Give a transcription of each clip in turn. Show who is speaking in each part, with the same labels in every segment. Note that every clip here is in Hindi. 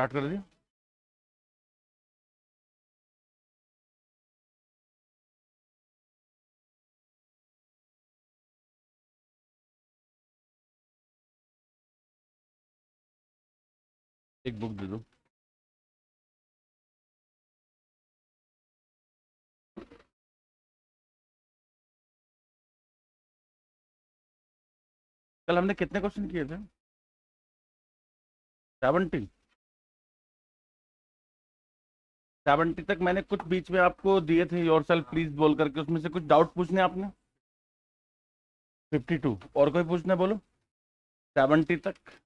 Speaker 1: स्टार्ट कर दिया। एक बुक दे दो। कल हमने कितने क्वेश्चन किए थे? 70। 70 तक मैंने कुछ बीच में आपको दिए थे, योर सेल्फ प्लीज बोल करके, उसमें से कुछ डाउट पूछने आपने। 52 और कोई पूछना है, बोलो। 70 तक।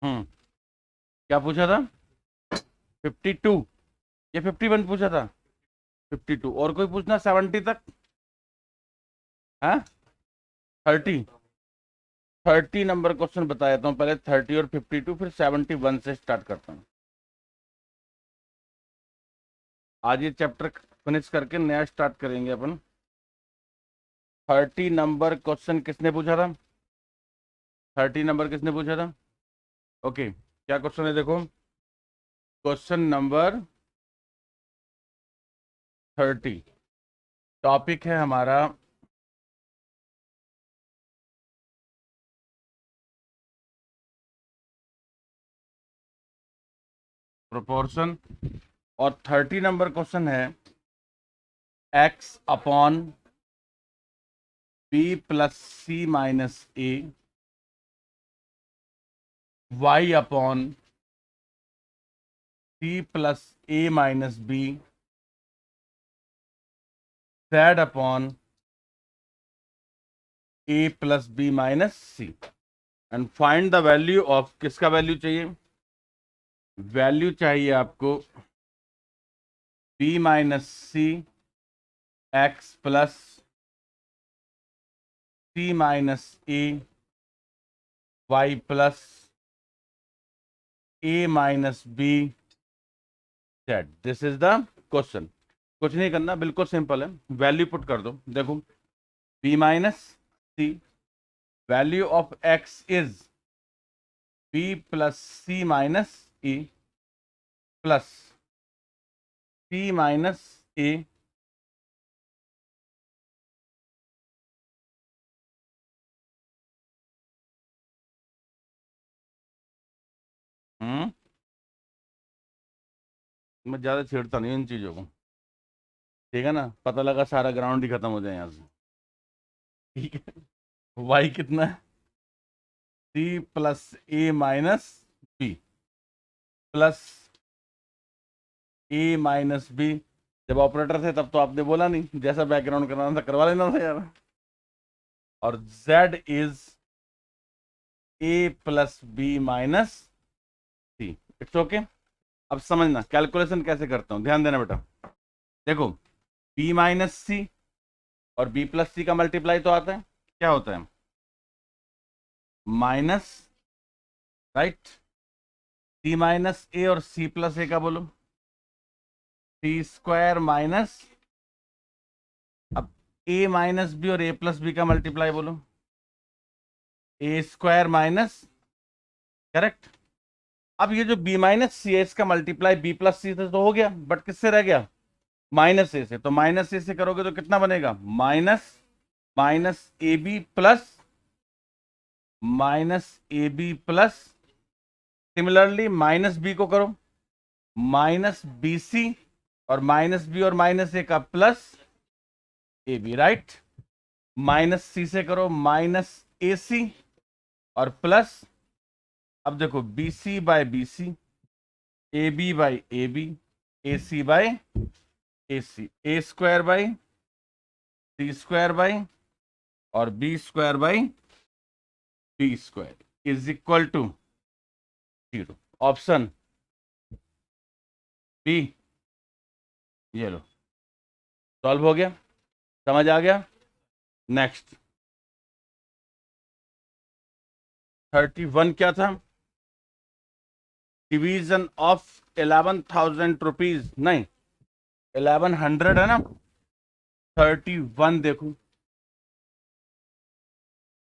Speaker 1: क्या पूछा था? 52 या 51 पूछा था? 52 और कोई पूछना 70 तक? हाँ, 30। 30 नंबर क्वेश्चन बता देता हूँ पहले। 30 और 52, फिर 71 से स्टार्ट करता हूँ। आज ये चैप्टर फिनिश करके नया स्टार्ट करेंगे अपन। 30 नंबर क्वेश्चन किसने पूछा था? 30 नंबर किसने पूछा था? ओके, क्या क्वेश्चन है देखो। क्वेश्चन नंबर 30, टॉपिक है हमारा प्रोपोर्शन। और 30 नंबर क्वेश्चन है x upon B plus C minus A, y upon C plus A minus B, z upon A plus B minus C, and find the value of. किसका वैल्यू चाहिए? वैल्यू चाहिए आपको B minus C X plus C minus A Y plus A minus B Z. This is the question. कुछ नहीं करना, बिल्कुल सिंपल है। वैल्यू पुट कर दो। देखो, B minus C, value of X is B plus C minus A plus C minus A मैं ज्यादा छेड़ता नहीं इन चीजों को, ठीक है ना? पता लगा सारा ग्राउंड ही खत्म हो जाए यहाँ से। ठीक है, वाई कितना है? सी plus A minus B plus A minus B. जब ऑपरेटर थे तब तो आपने बोला नहीं, जैसा बैकग्राउंड कराना था करवा लेना था यार। और z is A plus B minus C. It's okay. अब समझना कैलकुलेशन कैसे करता हूं, ध्यान देना बेटा। देखो, b माइनस सी और b प्लस सी का मल्टीप्लाई तो आता है, क्या होता है? Minus, right? C minus A और सी प्लस ए का बोलो। सी स्क्वायर माइनस, अब ए माइनस बी और ए प्लस बी का मल्टीप्लाई बोलो, ए स्क्वायर माइनस, करेक्ट। अब ये जो बी माइनस सी है इसका मल्टीप्लाई बी प्लस सी से तो हो गया, बट किससे रह गया, माइनस ए से। तो माइनस ए से करोगे तो कितना बनेगा, minus minus A B plus minus A B plus, similarly minus B को करो माइनस बी सी, और माइनस बी और माइनस ए का plus A B, right. Minus C से करो माइनस ए सी और प्लस, अब देखो B C by B C, A B by A B, A C by A C, A square by C square by और B square by B square is equal to 0। Option B, ये लो, सॉल्व हो गया, समझ आ गया। नेक्स्ट 31 क्या था, डिवीजन ऑफ 11,000 रुपीज, नहीं 1100 है ना। 31 देखो,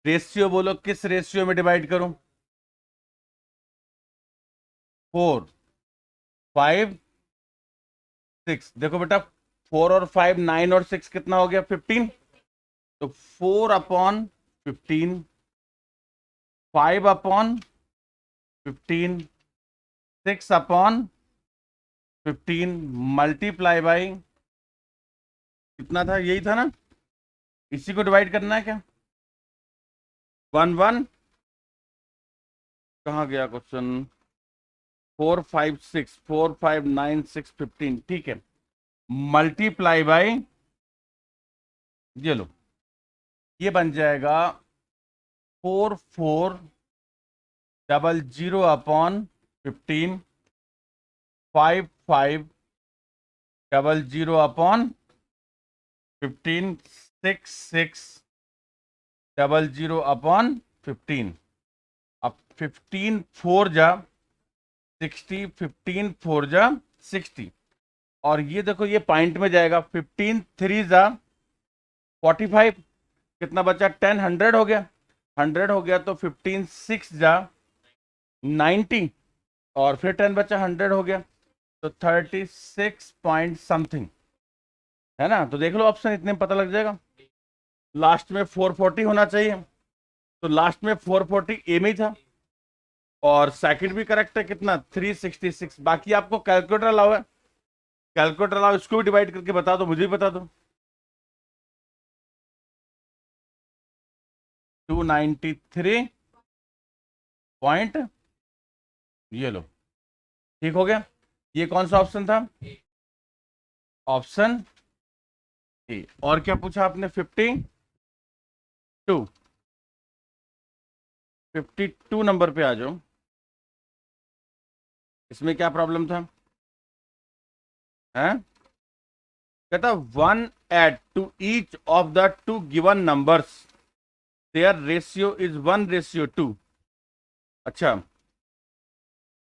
Speaker 1: रेशियो बोलो, किस रेशियो में डिवाइड करूं, 4 5 6। देखो बेटा 4 और 5 9 और 6 कितना हो गया, 15। तो 4 upon 15, 5 upon 15, 6 upon 15 multiply by कितना था, यही था ना, इसी को डिवाइड करना है क्या, 1 1 कहाँ गया क्वेश्चन, 4 5 6, 4 5 9 6 15, ठीक है, मल्टीप्लाई बाई, ये लो, ये बन जाएगा 4400 अपॉन 15, 5500 अपॉन 15, 6600 अपॉन 15। अब 15 4 जा 60, 15 4 जा 60, और ये देखो ये पॉइंट में जाएगा, 15 3 जा 45, कितना बचा 10, 100 हो गया, 100 हो गया, तो 15 6 जा 90, और फिर 10 बचा, 100 हो गया, तो 36 पॉइंट समथिंग, है ना। तो देख लो ऑप्शन, इतने में पता लग जाएगा। लास्ट में 440 होना चाहिए, तो लास्ट में 440 ए में ही था, और सेकंड भी करेक्ट है, कितना 366। बाकी आपको कैलकुलेटर अलाउ है, कैलकुलेटर अलाउ, इसको भी डिवाइड करके बता दो, मुझे भी बता दो। 293 पॉइंट, ये लो, ठीक हो गया। ये कौन सा ऑप्शन था, ऑप्शन ए। और क्या पूछा आपने, 52 नंबर पे आ जाओ, इसमें क्या प्रॉब्लम था, हैं, कहता 1 add to each of the two given numbers, their ratio is 1:2। अच्छा,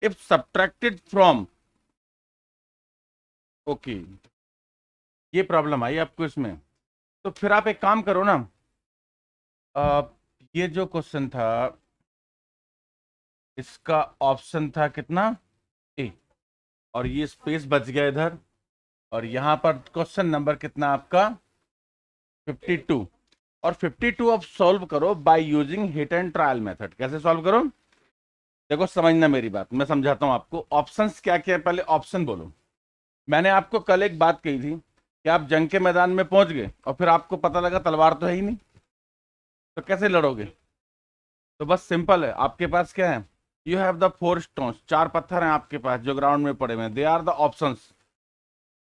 Speaker 1: if subtracted from, ओके, ये प्रॉब्लम आई आपको इसमें, तो फिर आप एक काम करो ना, आ, ये जो क्वेश्चन था इसका ऑप्शन था कितना, ए, और ये स्पेस बच गया इधर, और यहां पर क्वेश्चन नंबर कितना आपका 52, और 52 अब सॉल्व करो by using hit and trial method. कैसे सॉल्व करो, देखो समझना मेरी बात, मैं समझाता हूं आपको। ऑप्शंस क्या क्या है, पहले ऑप्शन बोलो। मैंने आपको कल एक बात कही थी कि आप जंग के मैदान में पहुंच गए और फिर आपको पता लगा तलवार तो है ही नहीं, तो कैसे लड़ोगे। तो बस सिंपल है, आपके पास क्या है, यू हैव द 4 स्टोन्स, 4 पत्थर हैं आपके पास जो ग्राउंड में पड़े हुए हैं, दे आर द ऑप्शंस,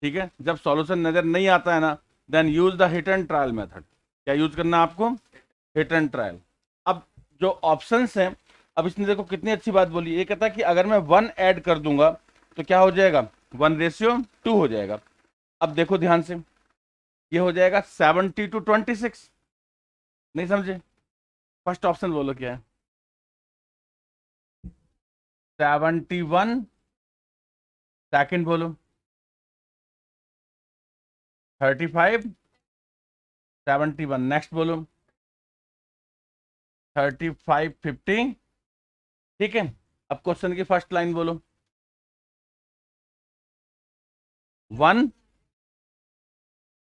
Speaker 1: ठीक है। जब सॉल्यूशन नजर नहीं आता है ना, then use the hit and trial method. क्या यूज करना है आपको, हिट एंड ट्रायल। अब जो ऑप्शंस हैं, अब इसने देखो कितनी अच्छी बात बोली, ये कहता है कि अगर मैं 1 ऐड कर दूंगा तो क्या हो जाएगा, 1:2 हो जाएगा। अब देखो ध्यान से, ये हो जाएगा 70 to 26, नहीं समझे, फर्स्ट ऑप्शन बोलो क्या है, 71, सेकंड बोलो 35 71, नेक्स्ट बोलो 35 50, ठीक है। अब क्वेश्चन की फर्स्ट लाइन बोलो 1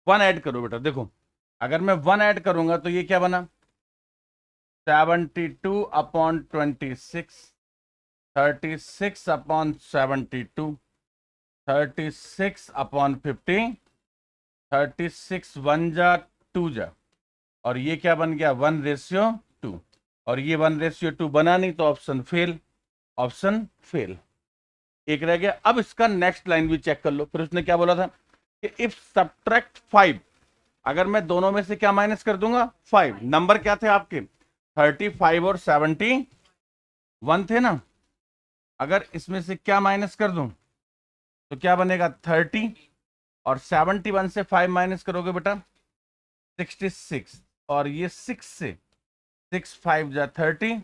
Speaker 1: 1 ऐड करो बेटा। देखो अगर मैं 1 ऐड करूंगा तो ये क्या बना 72 अपॉन 26, 36 अपॉन 72, 36 अपॉन 50, 36 1 जा 2 जा, और ये क्या बन गया 1:2, और ये 1:2 बना नहीं तो ऑप्शन फेल, ऑप्शन फेल। एक रह गया। अब इसका नेक्स्ट लाइन भी चेक कर लो। फिर उसने क्या बोला था कि इफ सब्ट्रैक्ट 5, अगर मैं दोनों में से क्या माइनस कर दूंगा 5, नंबर क्या थे आपके 35 और 71 थे ना, अगर इसमें से क्या माइनस कर दूं तो क्या बनेगा 30, और 71 से 5 माइनस करोगे बेटा 66, और ये 6 से 6 5 जा 30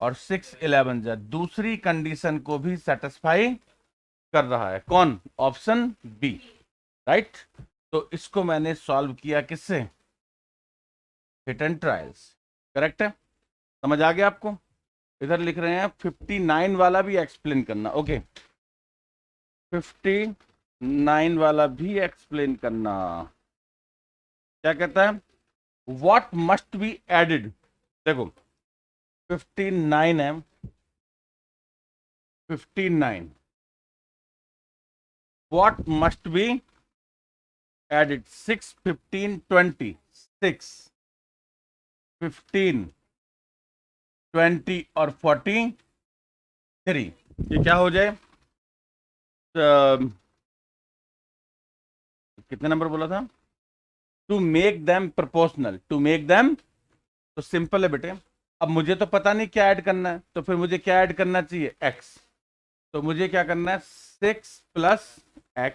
Speaker 1: और 6 11 जा, दूसरी कंडीशन को भी सेटिस्फाई कर रहा है। कौन? Option B, right. तो इसको मैंने सॉल्व किया किससे? हिट एंड ट्रायल्स, करेक्ट है। समझ आ गया आपको? इधर लिख रहे हैं 59 वाला भी एक्सप्लेन करना। ओके 59 वाला भी एक्सप्लेन करना। क्या कहता है? What must be added. देखो 59 है, 59 व्हाट मस्ट बी एडेड 6 15 20, 6 15 20 और 43, ये क्या हो जाए? कितने नंबर बोला था? To make them proportional, to make them. तो सिंपल है बेटे। अब मुझे तो पता नहीं क्या ऐड करना है, तो फिर मुझे क्या ऐड करना चाहिए? x। तो मुझे क्या करना है 6 प्लस x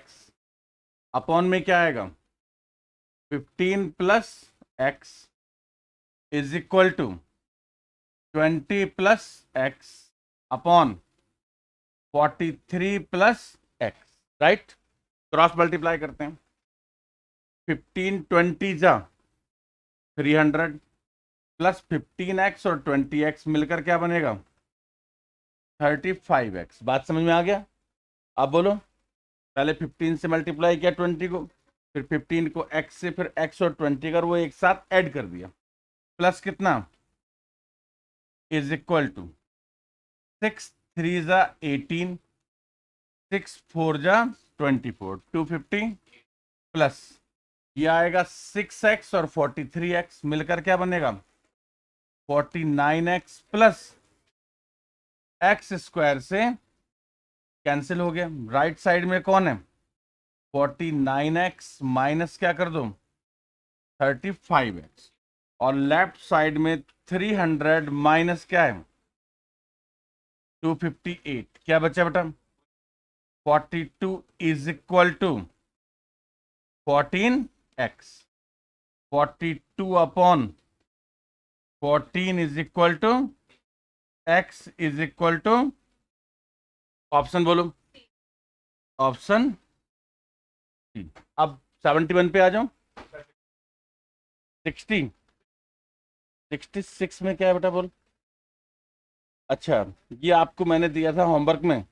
Speaker 1: अपॉन में क्या आएगा 15 plus x is equal to 20 plus x upon 43 plus x, right. Cross multiply करते हैं। 15 20 जा 300 प्लस 15x और 20x मिलकर क्या बनेगा 35x। बात समझ में आ गया? अब बोलो, पहले 15 से मल्टीप्लाई किया 20 को, फिर 15 को x से, फिर x और 20 कर वो एक साथ ऐड कर दिया, प्लस कितना इज इक्वल टू 6 3 जा 18, 6 4 जा 24, 250 प्लस ये आएगा 6x और 43x मिलकर क्या बनेगा 49x प्लस x स्क्वायर से कैंसिल हो गया। राइट साइड में कौन है 49x माइनस क्या कर दो 35x, और लेफ्ट साइड में 300 माइनस क्या है 258, क्या बचा बेटा 42 इज इक्वल टू 14x, 42 अपॉन 14 is equal to x is equal to, option बोलो, ऑप्शन। अब 71 पे आ जाओ। 60 66 में क्या है बेटा बोल। अच्छा ये आपको मैंने दिया था होमवर्क में।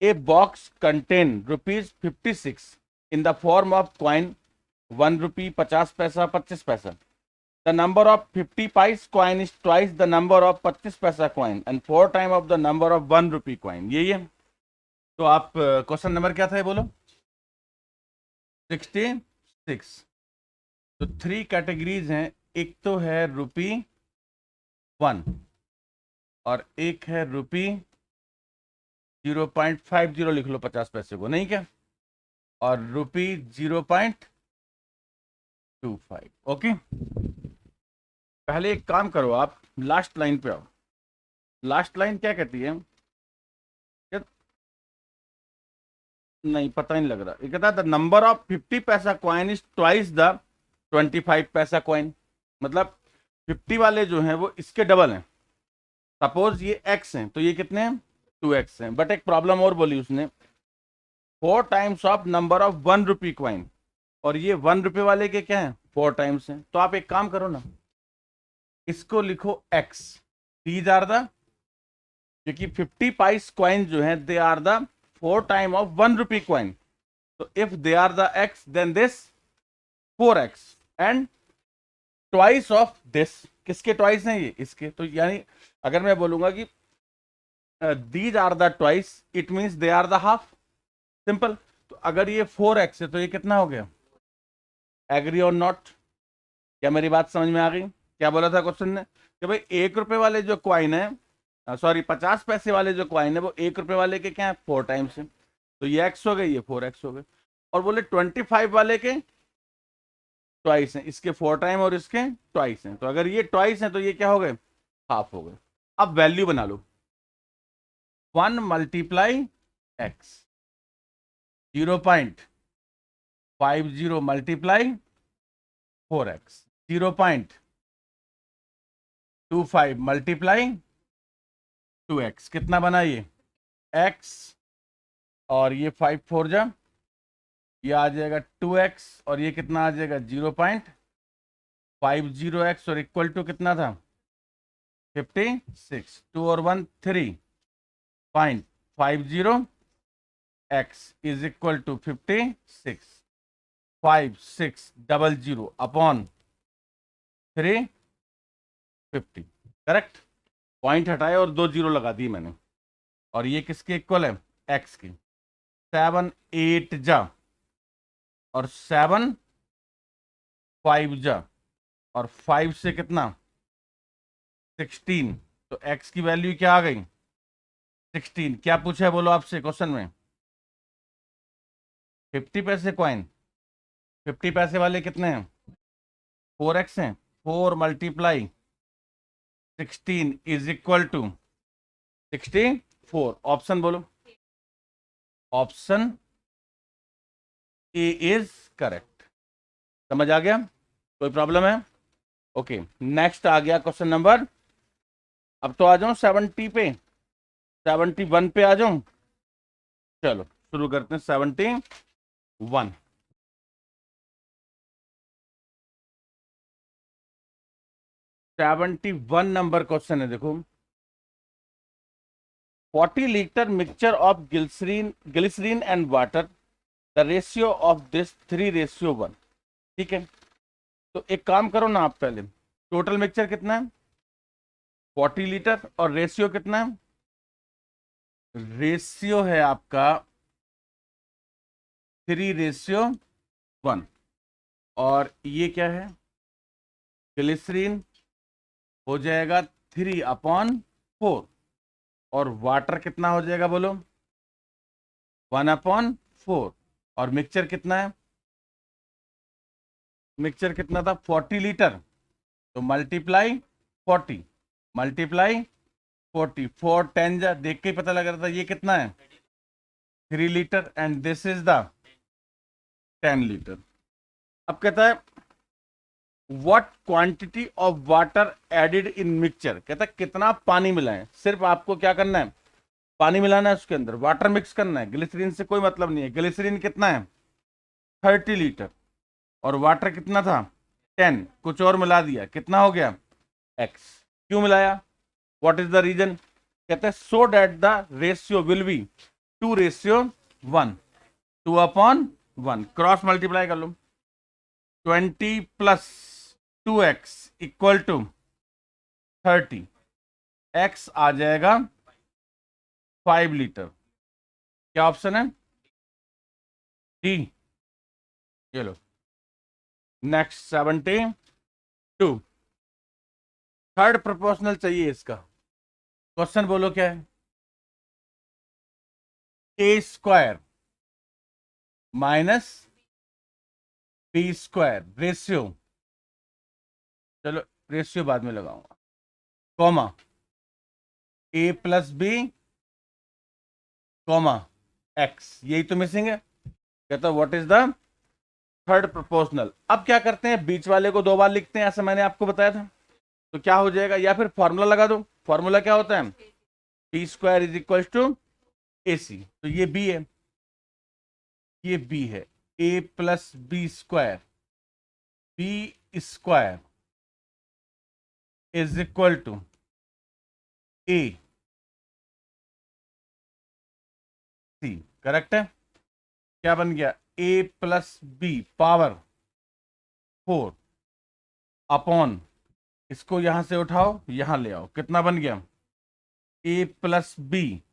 Speaker 1: A box contain ₹56 in the form of coin 1 रुपी 50 पैसा 25 पैसा। The number of 50 paise coin is twice the number of 25 पैसा coin and 4 time of the number of 1 rupee coin। यही है। तो आप क्वेश्चन नंबर क्या था ये बोलो 66। तो 3 कैटेगरीज हैं, एक तो है ₹1 और एक है ₹0.50 लिख लो 50 पैसे को, नहीं क्या, और ₹0.25। ओके पहले एक काम करो, आप लास्ट लाइन पे आओ। लास्ट लाइन क्या कहती है? नहीं पता नहीं लग रहा। ये कहता है द नंबर ऑफ 50 पैसा कॉइन इज ट्वाइस द 25 पैसा कॉइन। मतलब 50 वाले जो हैं वो इसके डबल हैं। सपोज ये x हैं तो ये कितने हैं 2x हैं। बट एक प्रॉब्लम और बोली उसने 4 times of number of 1 rupee coin, और ये 1 रुपए वाले के क्या है 4 टाइम्स हैं। तो आप एक काम करो ना, इसको लिखो x, दीज आर द, क्योंकि 50 पाइस कॉइन जो है they are the 4 time of 1 rupee coin. तो if they are the x then this 4x and twice of this. किसके ट्वाइस हैं ये, इसके। तो यानी अगर मैं बोलूंगा कि these are the twice, it means they are the half, simple. तो अगर ये 4x है तो ये कितना हो गया, एग्री और नॉट? क्या मेरी बात समझ में आ गई? क्या बोला था क्वेश्चन ने कि भाई 1 रुपए वाले जो क्वाइन है, सॉरी 50 पैसे वाले जो क्वाइन है वो 1 रुपए वाले के क्या है 4 टाइम्स है। तो ये x हो गए, ये 4x हो गए। और बोले 25 वाले के ट्वाइस हैं, इसके 4 टाइम और इसके ट्वाइस हैं। तो अगर ये ट्वाइस हैं तो ये क्या हो गए, हाफ हो गए। अब वैल्यू बना लो, 1 multiply x, 0.50 multiply 4x, 0.25 multiply 2x, कितना बना ये x, और ये 5 4 जा, ये आ जाएगा 2x, और ये कितना आ जाएगा 0.50x, और इक्वल टू कितना था 56, 2 और 1 3.50 x is equal to 56, 5600 upon 350, correct. Point हटाए और 2 जीरो लगा दी मैंने। और ये किसके इक्वल है, x की। 7 8 जा, और 7 5 जा, और 5 से कितना 16, तो x की वैल्यू क्या आ गई 16। क्या पूछा है बोलो आपसे क्वेश्चन में, 50 पैसे कॉइन, 50 पैसे वाले कितने हैं 4x हैं, 4 multiply 16 is equal to 64। Option बोलो, ऑप्शन ए इज करेक्ट। समझ आ गया, कोई प्रॉब्लम है? ओके, नेक्स्ट आ गया क्वेश्चन नंबर, अब तो आ जाऊं 70 पे, 71 पे आ जाऊं। चलो शुरू करते हैं 71। 71 नंबर क्वेश्चन है, देखो। 40 litre mixture of glycerine and water, the ratio of this 3:1। ठीक है, तो एक काम करो ना आप, पहले टोटल मिक्सचर कितना है 40 लीटर, और रेशियो कितना है, रेशियो है आपका 3:1। और ये क्या है, ग्लिसरीन हो जाएगा 3/4, और वाटर कितना हो जाएगा बोलो 1/4। और मिक्सचर कितना है, मिक्सचर कितना था 40 लीटर, तो मल्टीप्लाई 40 मल्टीप्लाई 40, 4 10 जा, देख के ही पता लग रहा था ये कितना है 3 litre, and this is the 10 litre. अब कहता है what quantity of water added in mixture, कहता है कितना पानी मिलाएं। सिर्फ आपको क्या करना है, पानी मिलाना है, उसके अंदर वाटर मिक्स करना है, ग्लिसरीन से कोई मतलब नहीं है। ग्लिसरीन कितना है 30 लीटर, और वाटर कितना था 10, कुछ और मिला दिया, कितना हो गया x। क्यों मिलाया, व्हाट इज द रीजन, कहते हैं so that the ratio will be 2:1, 2/1, cross multiply कर लो, 20 plus 2x equal to 30, x आ जाएगा 5 लीटर। क्या ऑप्शन है, डी। चलो नेक्स्ट 72, थर्ड प्रोपोर्शनल चाहिए इसका। क्वेश्चन बोलो क्या है, a square minus b square ratio, चलो रेशियो बाद में लगाऊंगा, comma a plus B comma x, यही तो मिसिंग है। कहता what is the third proportional. अब क्या करते हैं, बीच वाले को 2 बार लिखते हैं, ऐसा मैंने आपको बताया था। तो क्या हो जाएगा, या फिर फॉर्मूला लगा दो। फॉर्मूला क्या होता है, b square is equal to AC। तो ये b है, ये b है, A plus B square is equal to A C. Correct है? क्या बन गया? A plus B power 4 upon, इसको यहां से उठाओ यहां ले आओ, कितना बन गया? A plus B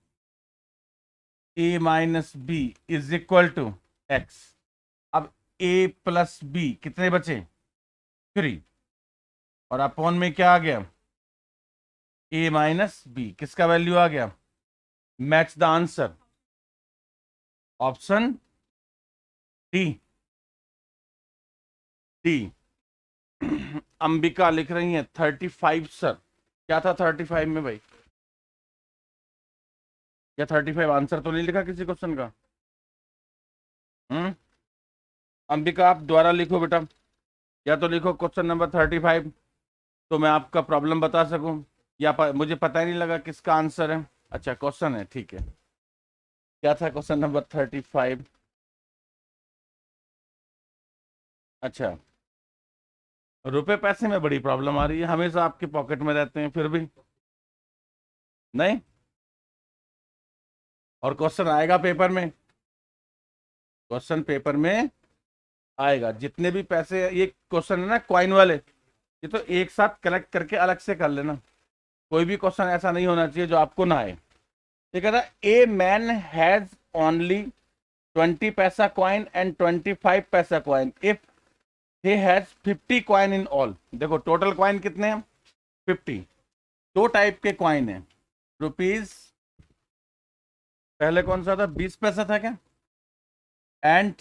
Speaker 1: A minus B is equal to X. अब ए प्लस बी कितने बचे? 3, और अपॉन में क्या आ गया? ए माइनस बी। किसका वैल्यू आ गया? Match the answer, option D. D. Ambika लिख रही है 35 सर। क्या था 35 में भाई? क्या 35 आंसर तो नहीं लिखा किसी क्वेश्चन का? अंबिका आप दोबारा लिखो बेटा, या तो लिखो क्वेश्चन नंबर 35 तो मैं आपका प्रॉब्लम बता सकूं, या मुझे पता ही नहीं लगा किसका आंसर है। अच्छा क्वेश्चन है, ठीक है। क्या था क्वेश्चन नंबर 35? अच्छा, रुपए पैसे में बड़ी प्रॉब्लम आ रही है, हमेशा आपके पॉकेट में रहते हैं फिर भी नहीं। और क्वेश्चन आएगा पेपर में, क्वेश्चन पेपर में आएगा। जितने भी पैसे, ये क्वेश्चन है ना कॉइन वाले, ये तो एक साथ कलेक्ट करके अलग से कर लेना। कोई भी क्वेश्चन ऐसा नहीं होना चाहिए जो आपको ना आए। ये कहता है ए मैन हैज ओनली 20 पैसा कॉइन एंड 25 पैसा coin if he has 50 coin in all. देखो टोटल कॉइन कितने हैं? 50। दो टाइप के कॉइन है, रुपीज, पहले कौन सा था? 20 पैसा था क्या? And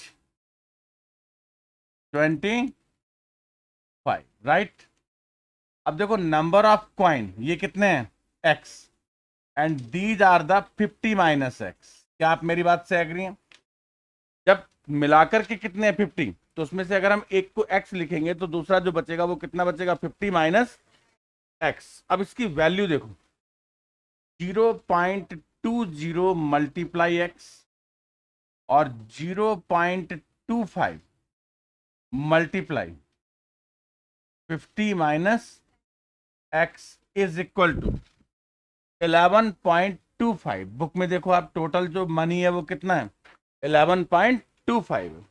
Speaker 1: 25, right. अब देखो नंबर ऑफ कॉइन ये कितने हैं? X, and these are the 50 minus X. क्या आप मेरी बात से एग्री हैं? जब मिलाकर के कितने हैं? 50, तो उसमें से अगर हम एक को x लिखेंगे तो दूसरा जो बचेगा वो कितना बचेगा? 50 माइनस एक्स। अब इसकी वैल्यू देखो, 0.20 मल्टीप्लाई एक्स और 0.25 multiply 50 minus X is equal to 11.25। Book में देखो आप, टोटल जो मनी है वो कितना है? 11.25।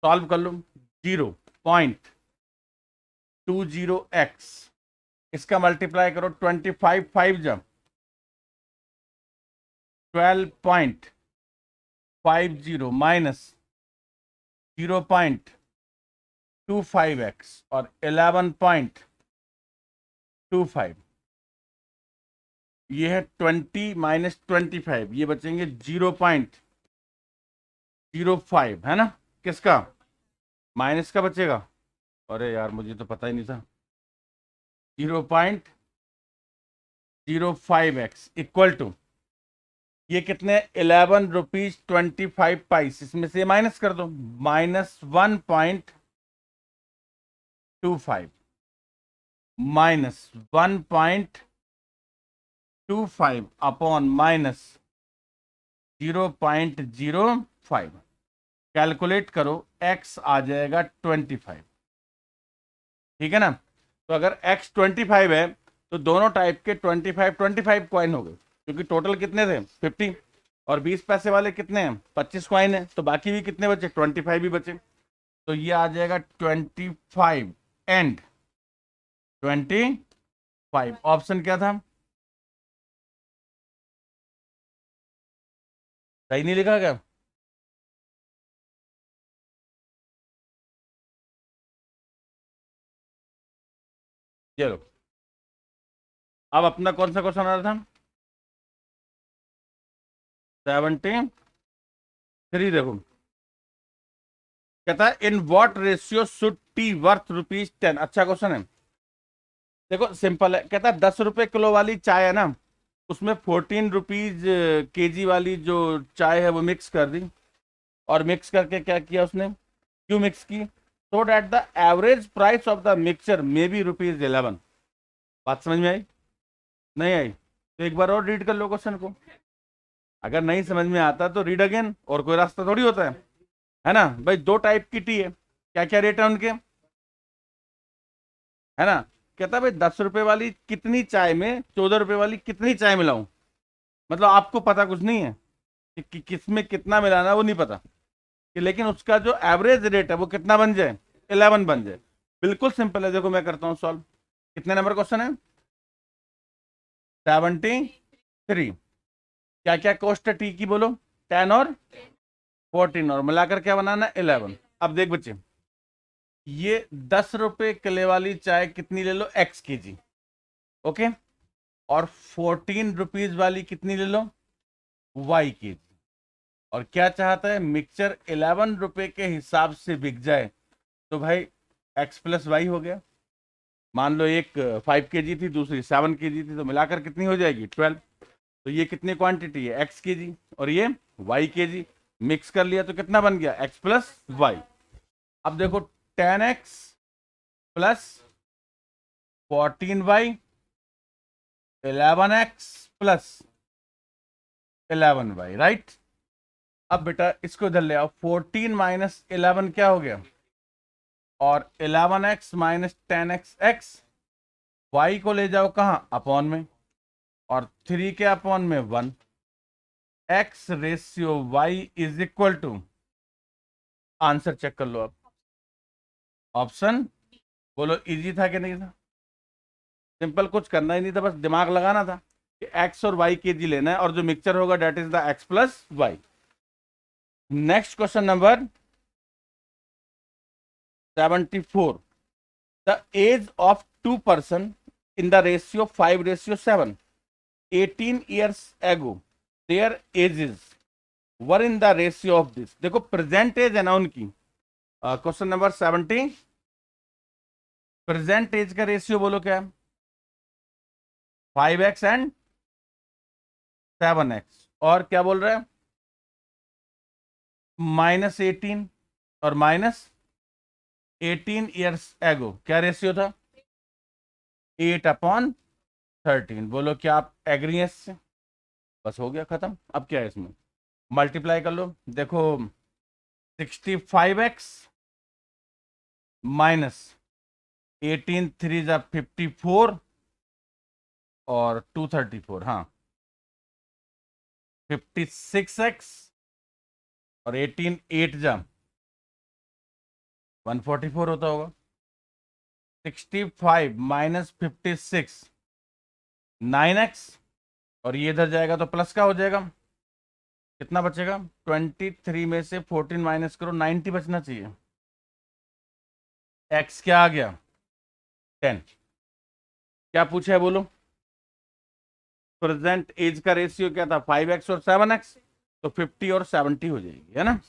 Speaker 1: सॉल्व कर लो। 0.20x, इसका मल्टीप्लाई करो 25 5 जब 12.50 माइनस 0.25x और 11.25, ये है 20 माइनस 25, ये बचेंगे 0.05, है ना? किसका? माइनस का बचेगा। अरे यार मुझे तो पता ही नहीं था। 0.05x इक्वल टू, ये कितने? 11 रुपीज 25 पाइस। इसमें से माइनस कर दो, minus 1.25 minus 1.25 upon minus 0.05। Calculate करो, x आ जाएगा 25। ठीक है ना? तो अगर x 25 है तो दोनों टाइप के 25 कॉइन हो गए, क्योंकि टोटल कितने थे? 50, और 20 पैसे वाले कितने हैं? 25 कॉइन है, तो बाकी भी कितने बचे? 25 ही बचे। तो ये आ जाएगा 25 एंड 25। ऑप्शन क्या था? सही नहीं लिखा क्या? चलो, अब अपना कौन सा क्वेश्चन आ रहा था? 73। देखो कहता है in what ratio should T worth ₹10। अच्छा क्वेश्चन है। देखो सिंपल है, कहता है 10 रुपए किलो वाली चाय है ना, उसमें 14 रुपीज केजी वाली जो चाय है वो मिक्स कर दी, और मिक्स करके क्या किया उसने? क्यों मिक्स की? So that the average price of the mixture may be ₹11। बात समझ में आई? नहीं आई? तो एक बार और रीड कर लो क्वेश्चन को। अगर नहीं समझ में आता तो रीड अगेन, और कोई रास्ता थोड़ी होता है। है ना भाई, 2 टाइप की टी है, क्या क्या रेट है उनके, है ना। कहता है भाई 10 रुपए वाली कितनी चाय में 14 रुपए वाली कितनी चाय मिलाऊं, मतलब आपको पता कुछ नहीं है कि किस में कितना मिलाना है, वो नहीं पता कि, लेकिन उसका जो एवरेज रेट है वो कितना बन जाए, 11 बन जाए। बिल्कुल सिंपल है, देखो मैं करता हूँ सॉल्व। कितने नंबर क्वेश्चन है, 73। क्या क्या कॉस्ट है टी की बोलो, 10 और 14, और मिलाकर क्या बनाना है, 11। अब देख बच्चे, ये 10 रुपए किले वाली चाय कितनी ले लो, एक्स के जी, ओके, और 14 रुपीज वाली कितनी ले लो, वाई के जी। और क्या चाहता है, मिक्सचर 11 रुपए के हिसाब से बिक जाए, तो भाई एक्स प्लस वाई हो गया। मान लो एक 5 kg थी, दूसरी 7 kg थी, तो मिलाकर कितनी हो जाएगी, 12। तो ये कितनी क्वांटिटी है, एक्स के जी, और ये वाई के जी। मिक्स कर लिया तो कितना बन गया, एक्स प्लस वाई। अब देखो 10x plus 14y 11x plus 11y, right. अब बेटा इसको इधर ले आओ, 14 - 11 क्या हो गया, और 11x माइनस 10x, वाई को ले जाओ कहाँ, अपॉन में, और 3 के अपॉन में 1, X ratio Y is equal to, answer check कर लो आप, ऑप्शन बोलो, इजी था कि नहीं था, सिंपल, कुछ करना ही नहीं था, बस दिमाग लगाना था कि एक्स और वाई के जी लेना है, और जो मिक्सचर होगा that is the X plus Y. Next question number 74, the age of 2 person in the ratio 5:7, 18 years ago, their ages were in the ratio of this। देखो प्रेजेंट एज है ना उनकी, क्वेश्चन नंबर 70, प्रेजेंट एज का रेशियो बोलो क्या है, 5x एंड 7x, और क्या बोल रहे हैं, -18 और -18 ईयर्स एगो, क्या रेशियो था, 8/13। बोलो क्या आप एग्री हैं इससे, बस हो गया खत्म। अब क्या है इसमें, मल्टीप्लाई कर लो, देखो 65x माइनस 18 3 जा 54, और 234, हाँ 56x, और 18 8 जा 144 होता होगा, 65 माइनस 56 9x, और ये इधर जाएगा तो प्लस का हो जाएगा, कितना बचेगा, 23 में से 14 माइनस करो, 90 बचना चाहिए, x क्या आ गया, 10। क्या पूछा है बोलो, प्रेजेंट एज का रेशियो क्या था, 5x और 7x, तो 50 और 70 हो जाएगी, है ना।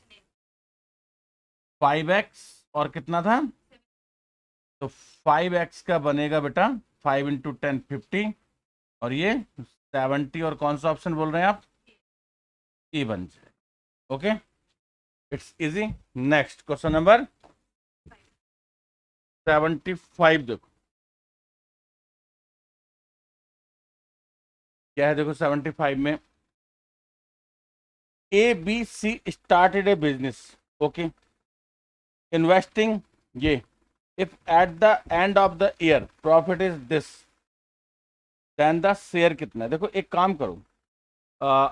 Speaker 1: 5x और कितना था, तो 5x का बनेगा बेटा 5 × 10 50, और ये 70, और कौन सा ऑप्शन बोल रहे हैं आप, ई बन जाए, okay, it's easy. Next question number 75, देखो क्या है, देखो 75 में, A B C started a business, okay, investing ये, if at the end of the year profit is this, then the share कितना है। देखो एक काम करो, आ,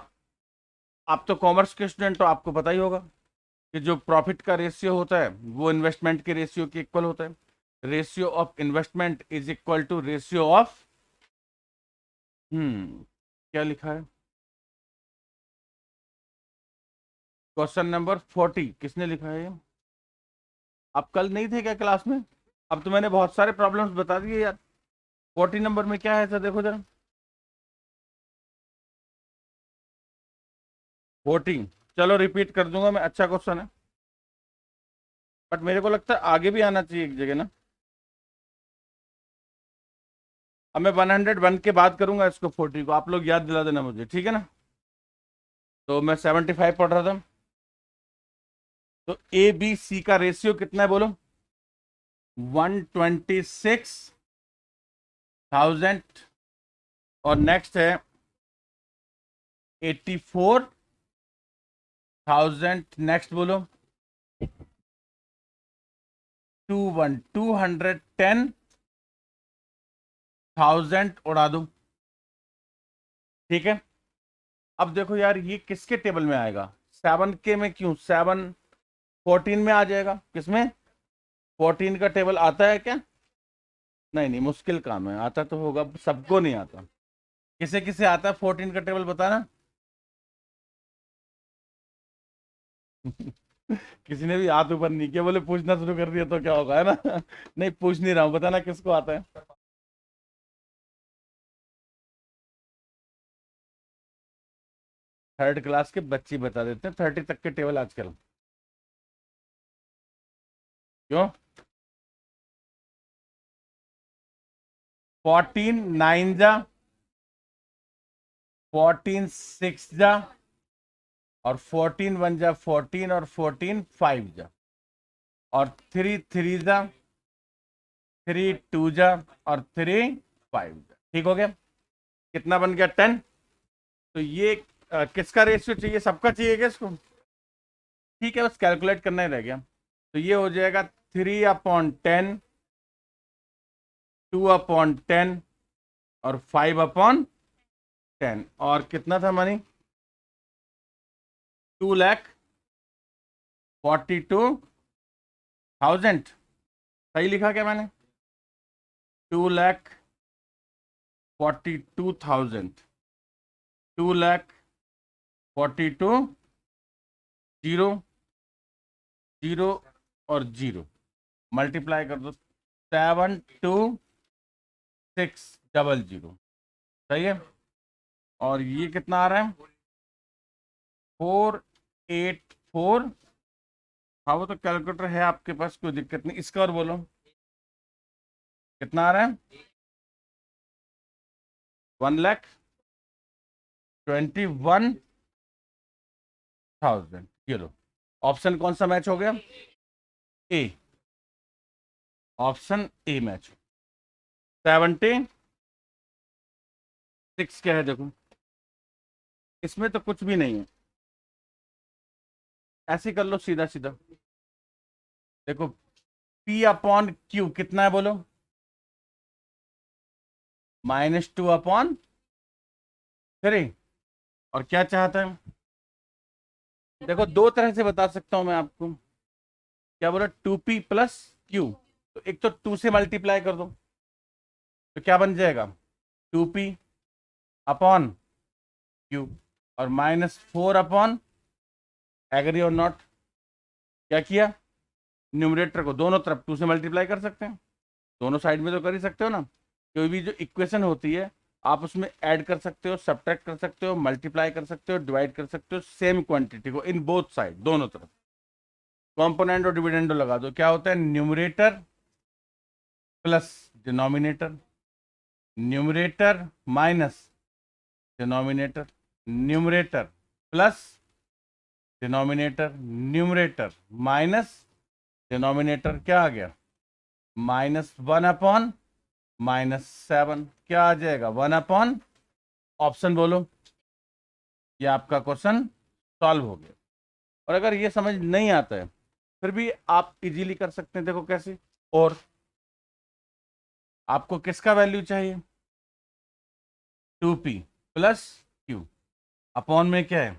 Speaker 1: आप तो कॉमर्स के स्टूडेंट हो, आपको पता ही होगा कि जो प्रॉफिट का रेशियो होता है वो इन्वेस्टमेंट के रेशियो के इक्वल होता है, ratio of investment is equal to ratio of, क्या लिखा है, क्वेश्चन नंबर 40 किसने लिखा है ये, आप कल नहीं थे क्या क्लास में, अब तो मैंने बहुत सारे प्रॉब्लम्स बता दिए यार। 40 नंबर में क्या है सर, देखो जरा 14, चलो रिपीट कर दूंगा मैं, अच्छा क्वेश्चन है, बट मेरे को लगता है आगे भी आना चाहिए एक जगह ना। अब मैं 101 के बाद करूंगा इसको, 40 को आप लोग याद दिला देना मुझे, ठीक है ना। तो मैं 75 पढ़ रहा था, तो ए बी सी का रेशियो कितना है बोलो, 126,000, और नेक्स्ट है 84,000, नेक्स्ट बोलो 210,000 उड़ा दो, ठीक है। अब देखो यार ये किसके टेबल में आएगा, 7K में, क्यों 7 14 में आ जाएगा, किसमें 14 का टेबल आता है क्या, नहीं नहीं मुश्किल काम है, आता तो होगा, सबको नहीं आता, किसे किसे आता है 14 का टेबल बताना। किसी ने भी हाथ ऊपर नहीं किया, बोले पूछना शुरू कर दिया तो क्या होगा, है ना। नहीं पूछ नहीं रहा हूँ, बताना किसको आता है। थर्ड क्लास के बच्चे बता देते हैं 30 तक के टेबल आजकल, क्यों 14 9 जा, 14 6 जा, और 14 1 जा 14, और 14 5 जा, और 3 3 जा, 3 2 जा, और 3 5 जा, ठीक हो गया। कितना बन गया 10। तो ये किसका रेशियो चाहिए, सबका चाहिए क्या इसको, ठीक है, बस कैलकुलेट करना ही रह गया। तो ये हो जाएगा 3/10, 2/10, और 5/10, और कितना था मनी, 2,42,000, सही लिखा क्या मैंने, 2,42,000, 2,42, जीरो जीरो और जीरो, मल्टीप्लाई कर दो, 72600, सही है। और ये कितना आ रहा है, 484। हाँ वो तो कैलकुलेटर है आपके पास, कोई दिक्कत नहीं, इसका और बोलो कितना आ रहा है, 1,21,000, ये लो। ऑप्शन कौन सा मैच हो गया, ए, ऑप्शन ए मैच। 76 क्या है देखो, इसमें तो कुछ भी नहीं है, ऐसे कर लो सीधा सीधा, देखो P/Q कितना है बोलो, -2/3, और क्या चाहता है, देखो दो तरह से बता सकता हूं मैं आपको, क्या बोला 2P+Q, तो एक तो 2 से मल्टीप्लाई कर दो, तो क्या बन जाएगा 2P/Q, और -4, एग्री और नॉट, क्या किया, न्यूमरेटर को दोनों तरफ 2 से मल्टीप्लाई कर सकते हैं, दोनों साइड में तो कर ही सकते हो ना, कोई भी जो इक्वेशन होती है आप उसमें ऐड कर सकते हो, सब्ट्रैक्ट कर सकते हो, मल्टीप्लाई कर सकते हो, डिवाइड कर सकते हो, सेम क्वांटिटी को इन बोथ साइड, दोनों तरफ कॉम्पोनेंट और डिविडेंडो लगा दो, क्या होता है numerator plus denominator, numerator minus denominator, numerator plus denominator, numerator minus denominator, क्या आ गया -1/-7, क्या आ जाएगा 1/, ऑप्शन बोलो, ये आपका क्वेश्चन सॉल्व हो गया। और अगर ये समझ नहीं आता है फिर भी आप इजीली कर सकते हैं, देखो कैसे, और आपको किसका वैल्यू चाहिए 2P+Q, अपॉन में क्या है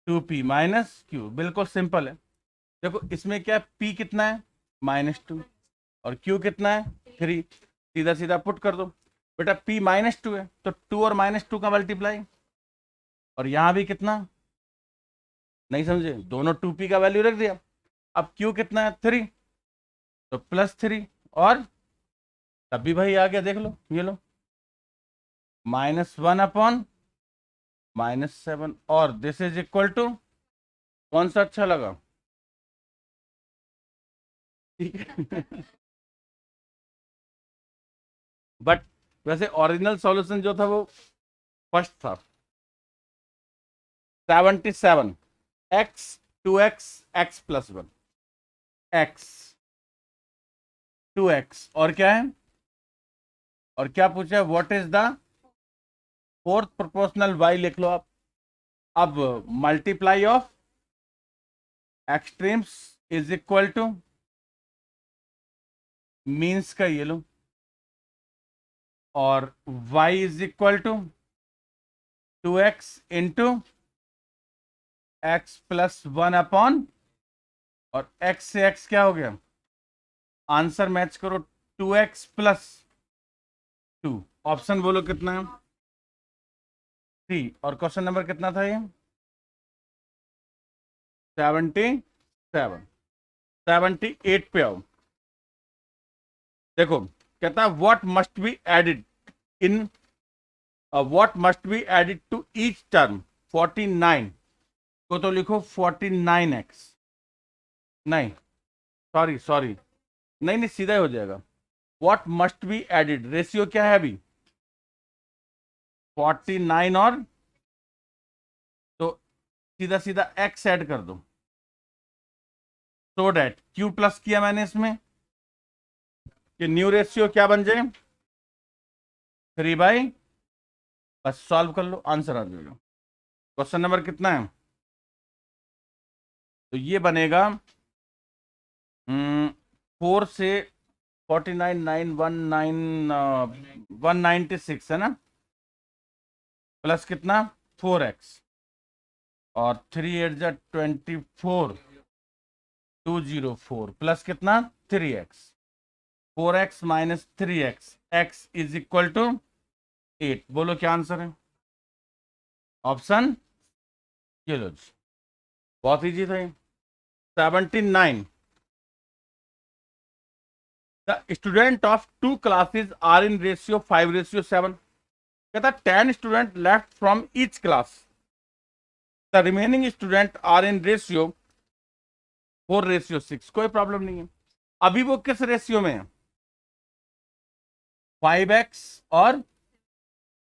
Speaker 1: 2P-Q, बिल्कुल सिंपल है। देखो इसमें क्या P कितना है -2, और Q कितना है 3, सीधा सीधा पुट कर दो, बेटा P -2 है तो 2 और -2 का मल्टीप्लाई, और यहां भी कितना, नहीं समझे, दोनों 2P का वैल्यू रख दिया, अब Q कितना है 3, तो +3, और तब भी भाई आ गया, देख लो ये लो, -1/-7, और दिस इज इक्वल टू, कौन सा अच्छा लगा, ठीक है। बट वैसे ओरिजिनल सॉल्यूशन जो था वो फर्स्ट था, 77, x 2x x 2x, और क्या है, और क्या पूछा है, what is the fourth proportional y, लिख लो आप। अब multiply of extremes is equal to means का ये लो, और y इज इक्वल टू 2x into X plus 1 upon, और x से x क्या हो गया, आंसर मैच करो, 2x प्लस 2। ऑप्शन बोलो कितना है, 3। और क्वेश्चन नंबर कितना था ये, 77। 78 पे आओ। देखो कहता what must be added in, what must be added to each term 49 को, तो लिखो 49x, नहीं सॉरी सॉरी, नहीं नहीं सीधा ही हो जाएगा। What must be added, ratio क्या है अभी 49, और तो सीधा सीधा x ऐड कर दो, सो डेट q प्लस किया मैंने इसमें कि न्यू रेशियो क्या बन जाए 3/, बस सॉल्व कर लो आंसर आ जाएगा। क्वेश्चन नंबर कितना है, तो ये बनेगा 4 से 49 919 196 है ना, प्लस कितना 4x, और 3 8 जा 24 204 प्लस कितना 3x, 4x minus 3x, x is equal to 8। बोलो क्या आंसर है, ऑप्शन ये लो जी, बहुत इजी था ये। 79 the student of 2 classes are in ratio 5:7। कहता 10 student left from each class, the remaining student are in ratio 4:6। कोई प्रॉब्लम नहीं है। अभी वो किस रेशियो में है, 5x, और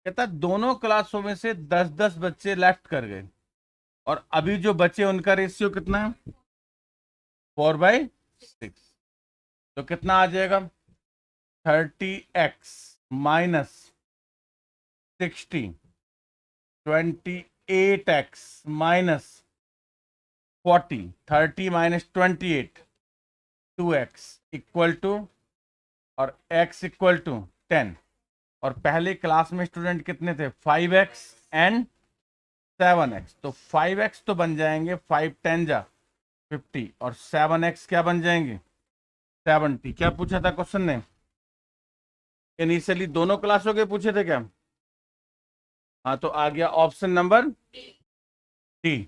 Speaker 1: कहता दोनों क्लासों में से 10-10 बच्चे लेफ्ट कर गए, और अभी जो बचे उनका रेशियो कितना है 4/6। तो कितना आ जाएगा 30x minus 60, 28x minus 40, 30 minus 28 2x equal to, और x इक्वल टू 10। और पहले क्लास में स्टूडेंट कितने थे 5x एंड 7x, तो 5x तो बन जाएंगे 5 10 जा 50, और 7x क्या बन जाएंगे 70। क्या पूछा था क्वेश्चन ने, इनिशियली दोनों क्लासों के पूछे थे क्या, हाँ तो आ गया option number D.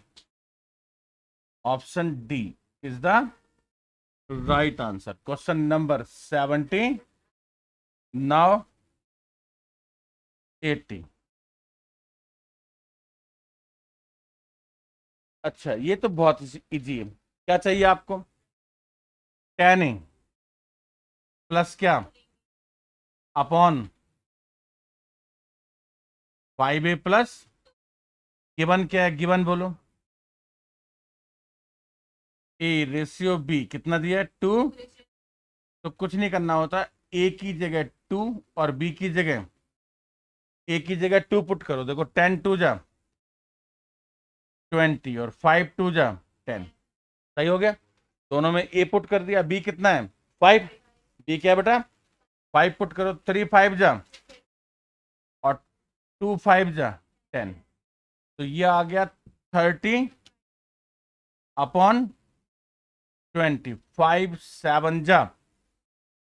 Speaker 1: Option D is the right answer. Question number 70 now 80। अच्छा ये तो बहुत इजी है। क्या चाहिए आपको, 10a प्लस क्या अपॉन 5a प्लस, गिवन क्या है, गिवन बोलो, ए रेशियो बी कितना दिया है 2, तो कुछ नहीं करना होता, ए की जगह 2 और बी की जगह, ए की जगह 2 पुट करो, देखो 10 2 जा 20 और 5 2 जा 10, सही हो गया। दोनों में ए पुट कर दिया, बी कितना है 5, बी क्या है बेटा 5 पुट करो, 3 5 जा और 2 5 जा 10, तो ये आ गया 30 अपॉन 20, 5 7 जा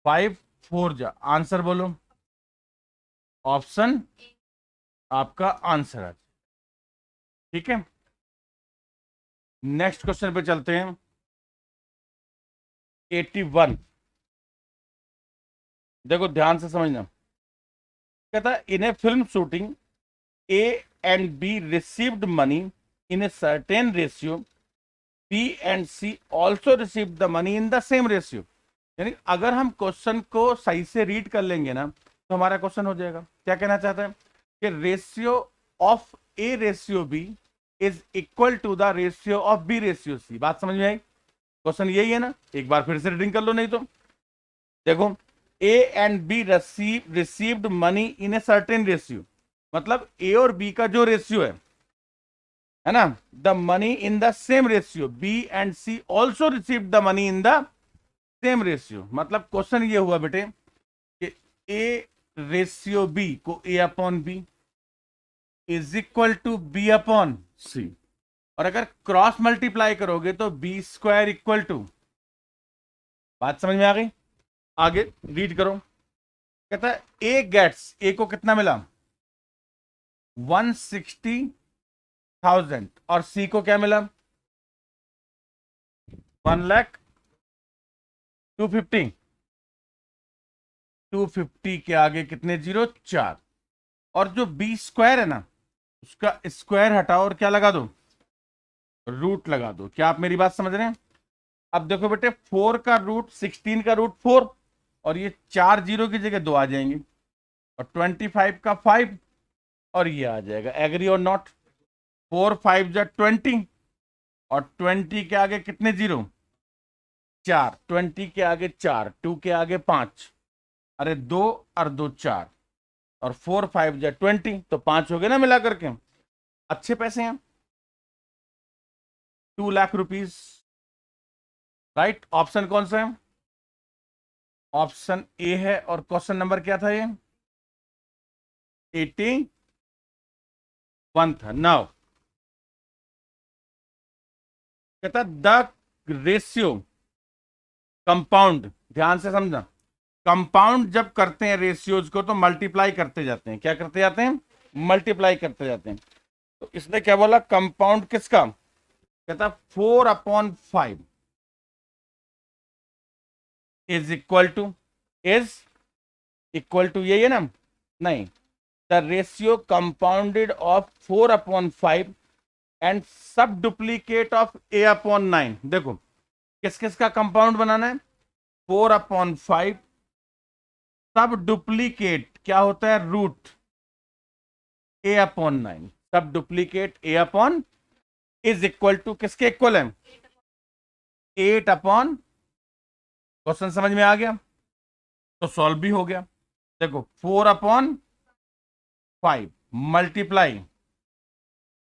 Speaker 1: 5 4 जा, आंसर बोलो, ऑप्शन आपका आंसर है। ठीक है, नेक्स्ट क्वेश्चन पे चलते हैं। 81, देखो ध्यान से समझना, कहता in a film shooting A and B received money in a certain ratio, B and C also received the money in the same ratio. यानी अगर हम क्वेश्चन को सही से रीड कर लेंगे ना तो हमारा क्वेश्चन हो जाएगा। क्या कहना चाहता है कि ratio of A ratio B is equal to the ratio of B ratio C. बात समझ में आई, क्वेश्चन यही है ना, एक बार फिर से रीडिंग कर लो, नहीं तो देखो A and B received money in a certain ratio, मतलब ए और बी का जो रेशियो है ना, the money in the same ratio, B and C also received the money in the same ratio, मतलब क्वेश्चन ये हुआ बेटे कि ए रेशियो बी को A upon B is equal to B upon C, और अगर क्रॉस मल्टीप्लाई करोगे तो बी स्क्वायर इक्वल टू, बात समझ में आ गई? आगे रीड करो। कहता है ए गेट्स, ए को कितना मिला 160,000 और सी को क्या मिला 1,250,000। 250 के आगे कितने जीरो 4, और जो बी स्क्वायर है ना उसका स्क्वायर हटाओ और क्या लगा दो रूट लगा दो। क्या आप मेरी बात समझ रहे हैं? अब देखो बेटे 4 का रूट 16 का रूट 4, और ये 4 जीरो की जगह 2 आ जाएंगे, और 25 का 5, और ये आ जाएगा। एग्री और नॉट? 4 5 जा 20, और 20 के आगे कितने जीरो 4, 20 के आगे 4, 2 के आगे 5, अरे 2 और 2 4, और 4 5 जा 20, तो 5 हो गए ना मिला करके। अच्छे पैसे हैं, 2 लाख रुपीस। राइट, ऑप्शन कौन सा है? ऑप्शन ए है। और क्वेश्चन नंबर क्या था ये 81 था। नाउ कहता द रेशियो कंपाउंड, ध्यान से समझना, कंपाउंड जब करते हैं रेशियोज को तो मल्टीप्लाई करते जाते हैं। क्या करते जाते हैं? मल्टीप्लाई करते जाते हैं। तो इसने क्या बोला कंपाउंड किसका? कहता 4/5 इज इक्वल टू, यही है ना? नहीं, the ratio compounded of 4/5 and सब डुप्लीकेट ऑफ a/9। देखो किस किस का कंपाउंड बनाना है? 4/5 सब डुप्लीकेट क्या होता है रूट a/9, सब duplicate a/ is equal to किसके इक्वल है 8/। क्वेश्चन समझ में आ गया? तो सॉल्व भी हो गया। देखो 4/5 मल्टीप्लाई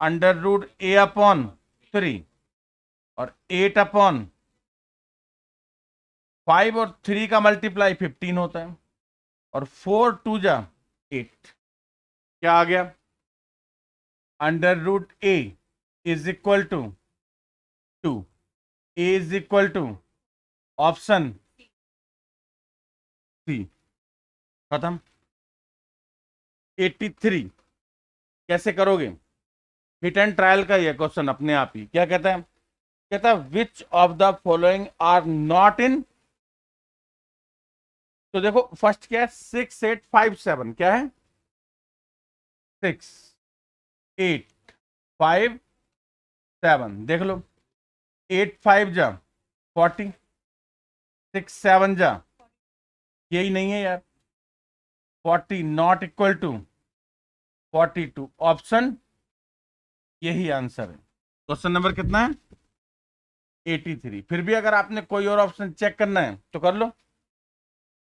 Speaker 1: √a/3 और 8/5, और 3 का मल्टीप्लाई 15 होता है, और 4 2 जा 8। क्या आ गया? √a is equal to 2, a is equal to option C. खत्म। 83 कैसे करोगे? हिट एंड ट्रायल का ये क्वेश्चन अपने आप ही। क्या कहता है? कहता है which of the following are not in. तो देखो फर्स्ट क्या है 6 8 5 7, क्या है 6 8 5 7, देख लो 8 5 जा 40, 6 7 जा, यही नहीं है यार, 40 नॉट इक्वल टू 42, ऑप्शन यही आंसर है। क्वेश्चन नंबर कितना है 83। फिर भी अगर आपने कोई और ऑप्शन चेक करना है तो कर लो,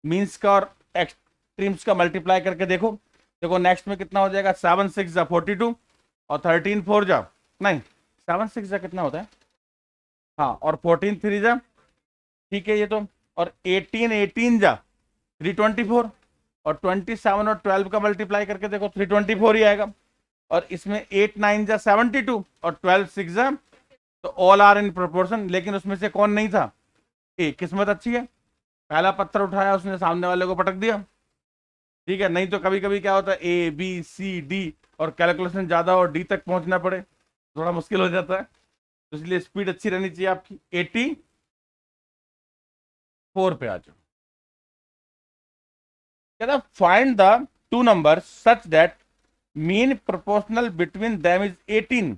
Speaker 1: मीन्स का और एक्सट्रीम्स का मल्टीप्लाई करके देखो। देखो नेक्स्ट में कितना हो जाएगा 7 6 जा 42, और 13 4 जा, नहीं 7 6 जा कितना होता है, हाँ, और 14 3 जा, ठीक है ये तो, और 18 18 जा 324, और 27 और 12 का मल्टीप्लाई करके देखो 324 ही आएगा, और इसमें 8 9 जा 72, और 12 6 जा, तो ऑल आर इन प्रोपोर्शन। लेकिन उसमें से कौन नहीं था? ए। किस्मत अच्छी है, पहला पत्थर उठाया उसने सामने वाले को पटक दिया, ठीक है। नहीं तो कभी कभी क्या होता है ए बी सी डी और कैलकुलेशन ज्यादा और डी तक पहुंचना पड़े, थोड़ा मुश्किल हो जाता है। तो इसलिए स्पीड अच्छी रहनी चाहिए आपकी। 84 पे आ जाओ। कहता find the two number such that mean proportional between them is 18,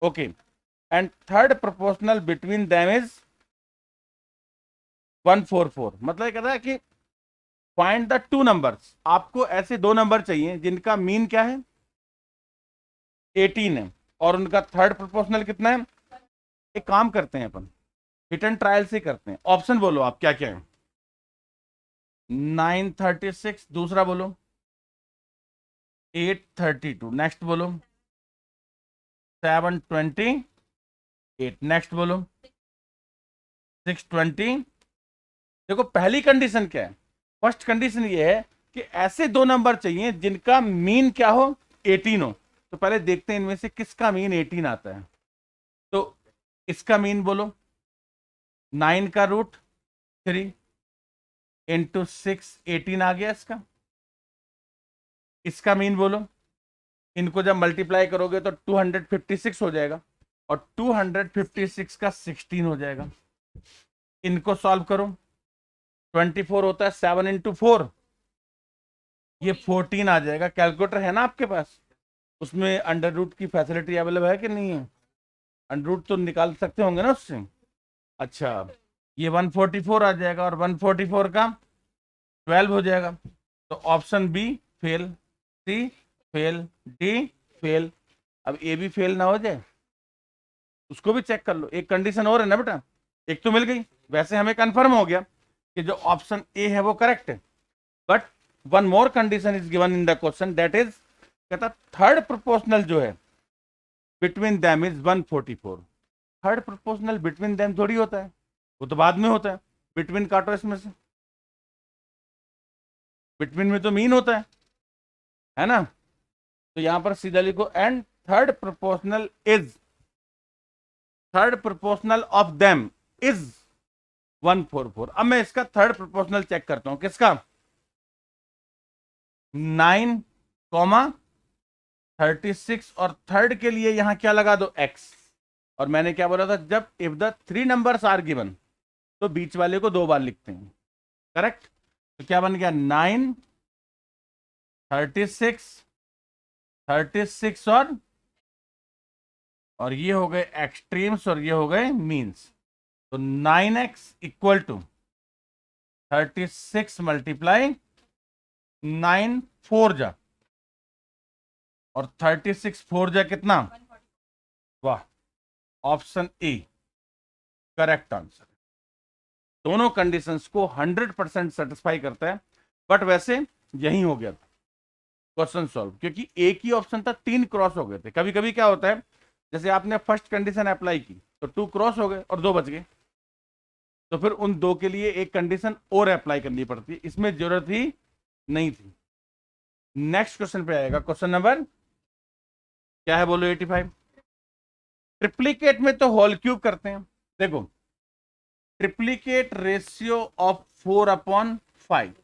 Speaker 1: okay, and third proportional between them is 144। मतलब कहता है कि फाइंड द टू नंबर्स, आपको ऐसे दो नंबर चाहिए जिनका मीन क्या है 18 है, और उनका थर्ड प्रोपोर्शनल कितना है। एक काम करते हैं अपन हिट एंड ट्रायल से करते हैं। ऑप्शन बोलो आप क्या क्या है। 936, दूसरा बोलो 832, नेक्स्ट बोलो 728, नेक्स्ट बोलो 620, देखो पहली कंडीशन क्या है, फर्स्ट कंडीशन ये है कि ऐसे दो नंबर चाहिए जिनका मीन क्या हो, 18 हो। तो पहले देखते हैं इनमें से किसका मीन 18 आता है। तो इसका मीन बोलो, 9 का रूट 3 इंटू 6, 18 आ गया इसका। इसका मीन बोलो, इनको जब मल्टीप्लाई करोगे तो 256 हो जाएगा, और 256 का 16 हो जाएगा। इनको सॉल्व करो, 24 होता है 7 इंटू 4, ये 14 आ जाएगा। कैलकुलेटर है ना आपके पास, उसमें अंडर रूट की फैसिलिटी अवेलेबल है कि नहीं है? अंडर रूट तो निकाल सकते होंगे ना उससे। अच्छा, ये 144 आ जाएगा, और 144 का 12 हो जाएगा। तो ऑप्शन बी फेल, सी फेल, डी फेल। अब ए भी फेल ना हो जाए, उसको भी चेक कर लो। एक कंडीशन और है ना बेटा, एक तो मिल गई, वैसे हमें कंफर्म हो गया कि जो ऑप्शन ए है वो करेक्ट है। But one more condition is given in the question, that is, कहता थर्ड प्रोपोर्शनल जो है between them is 144। Third proportional between them थोड़ी होता है, वो तो बाद में होता है। बिटवीन काटो इसमें से, बिटवीन में तो मीन होता है ना? तो यहां पर सीधा लिखो, and third proportional of them is 144। अब मैं इसका थर्ड प्रोपोर्शनल चेक करता हूं, किसका? 9 कॉमा 36, और थर्ड के लिए यहां क्या लगा दो, x। और मैंने क्या बोला था, जब if the 3 numbers are given, तो बीच वाले को 2 बार लिखते हैं, करेक्ट? तो क्या बन गया, 9 36 36, और ये हो गए एक्सट्रीम्स, और ये हो गए मीन्स। तो 9x इक्वल टू 36 मल्टीप्लाई 9 4 जा, और 36 4 जा कितना? वाह, ऑप्शन ए करेक्ट आंसर। दोनों कंडीशंस को 100% सेटिस्फाई करता है। बट वैसे यही हो गया था क्वेश्चन सॉल्व, क्योंकि एक ही ऑप्शन था, 3 क्रॉस हो गए थे। कभी कभी क्या होता है, जैसे आपने फर्स्ट कंडीशन अप्लाई की तो 2 क्रॉस हो गए और 2 बच गए, तो फिर उन 2 के लिए एक कंडीशन और अप्लाई करनी पड़ती है, इसमें जरूरत ही नहीं थी। नेक्स्ट क्वेश्चन पे आएगा, क्वेश्चन नंबर क्या है बोलो, 85। ट्रिप्लीकेट में तो होल क्यूब करते हैं। देखो, ट्रिप्लीकेट रेशियो ऑफ 4/5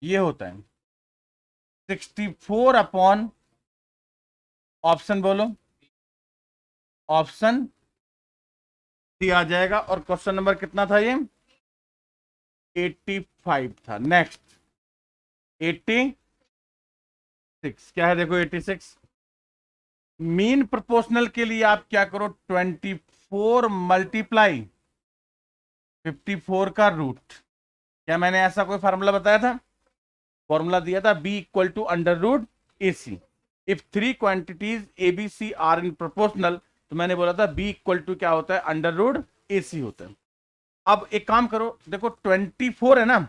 Speaker 1: ये होता है 64 ऑप्शन बोलो, ऑप्शन सी आ जाएगा। और क्वेश्चन नंबर कितना था ये, 85 था। नेक्स्ट 86, क्या है देखो 86। मीन प्रोपोर्शनल के लिए आप क्या करो, 24 मल्टीप्लाई 54 का रूट। क्या मैंने ऐसा कोई फार्मूला बताया था? फॉर्मूला दिया था, b equal to under root AC। If 3 quantities ABC are in proportional, तो मैंने बोला था b इक्वल टू क्या होता है, अंडर रूट AC होता है। अब एक काम करो, देखो 24 है ना,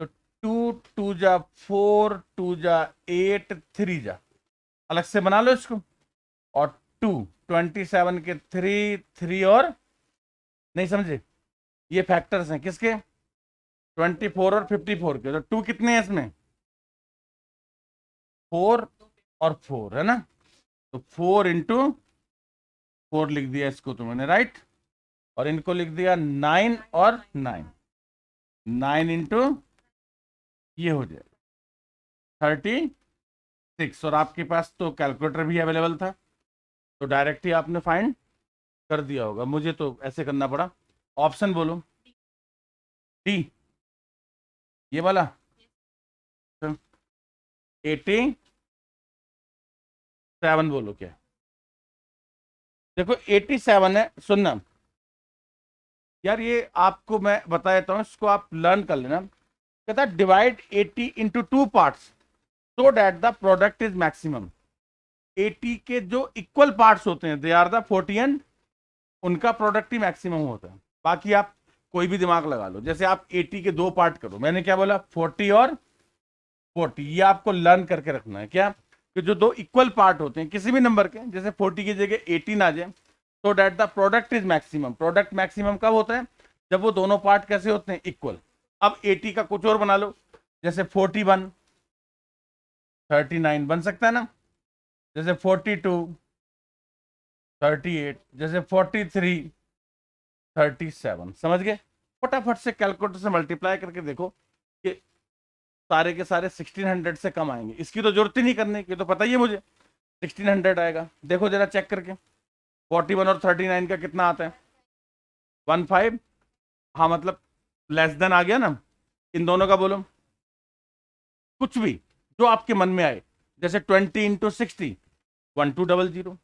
Speaker 1: तो 2 2 जा 4, 2 जा 8, 3 जा, अलग से बना लो इसको। और 2 27 के 3 3, और नहीं समझे, ये फैक्टर्स हैं किसके, 24 और 54 के। तो 2 कितने हैं इसमें, 4 और 4 है ना, तो 4 इंटू 4 लिख दिया इसको तो मैंने, राइट। और इनको लिख दिया 9 और 9, 9 इंटू ये हो जाएगा 36। और आपके पास तो कैलकुलेटर भी अवेलेबल था, तो डायरेक्ट ही आपने फाइंड कर दिया होगा। मुझे तो ऐसे करना पड़ा। ऑप्शन बोलो, डी ये वाला, 87 बोलो क्या? देखो 87 है, सुनना यार, ये आपको मैं बता देता हूं, इसको आप लर्न कर लेना। कहता है divide 80 into 2 parts so that the product is maximum. 80 के जो इक्वल पार्ट्स होते हैं, दे आर द 40 एंड उनका प्रोडक्ट ही मैक्सिमम होता है। बाकी आप कोई भी दिमाग लगा लो, जैसे आप 80 के 2 पार्ट करो, मैंने क्या बोला, 40 और 40, ये आपको लर्न करके रखना है। क्या कि जो 2 इक्वल पार्ट होते हैं किसी भी नंबर के, जैसे 40 की जगह 18 आ जाए, तो that the product is maximum. Product maximum कब होता है, जब वो दोनों पार्ट कैसे होते हैं, इक्वल। अब 80 का कुछ और बना लो, जैसे 41, 39 बन सकता है ना, जैसे 42, 38, जैसे 43, 37। समझ गए? फटाफट से कैलकुलेटर से मल्टीप्लाई करके देखो कि सारे के सारे 1600 से कम आएंगे। इसकी तो जरूरत ही नहीं करने की, तो पता ही है मुझे 1600 आएगा। देखो जरा चेक करके, 41 और 39 का कितना आता है? 15। हाँ मतलब लेस देन आ गया ना। इन दोनों का बोलो, कुछ भी जो आपके मन में आए, जैसे 20 इंटू 60, 1200,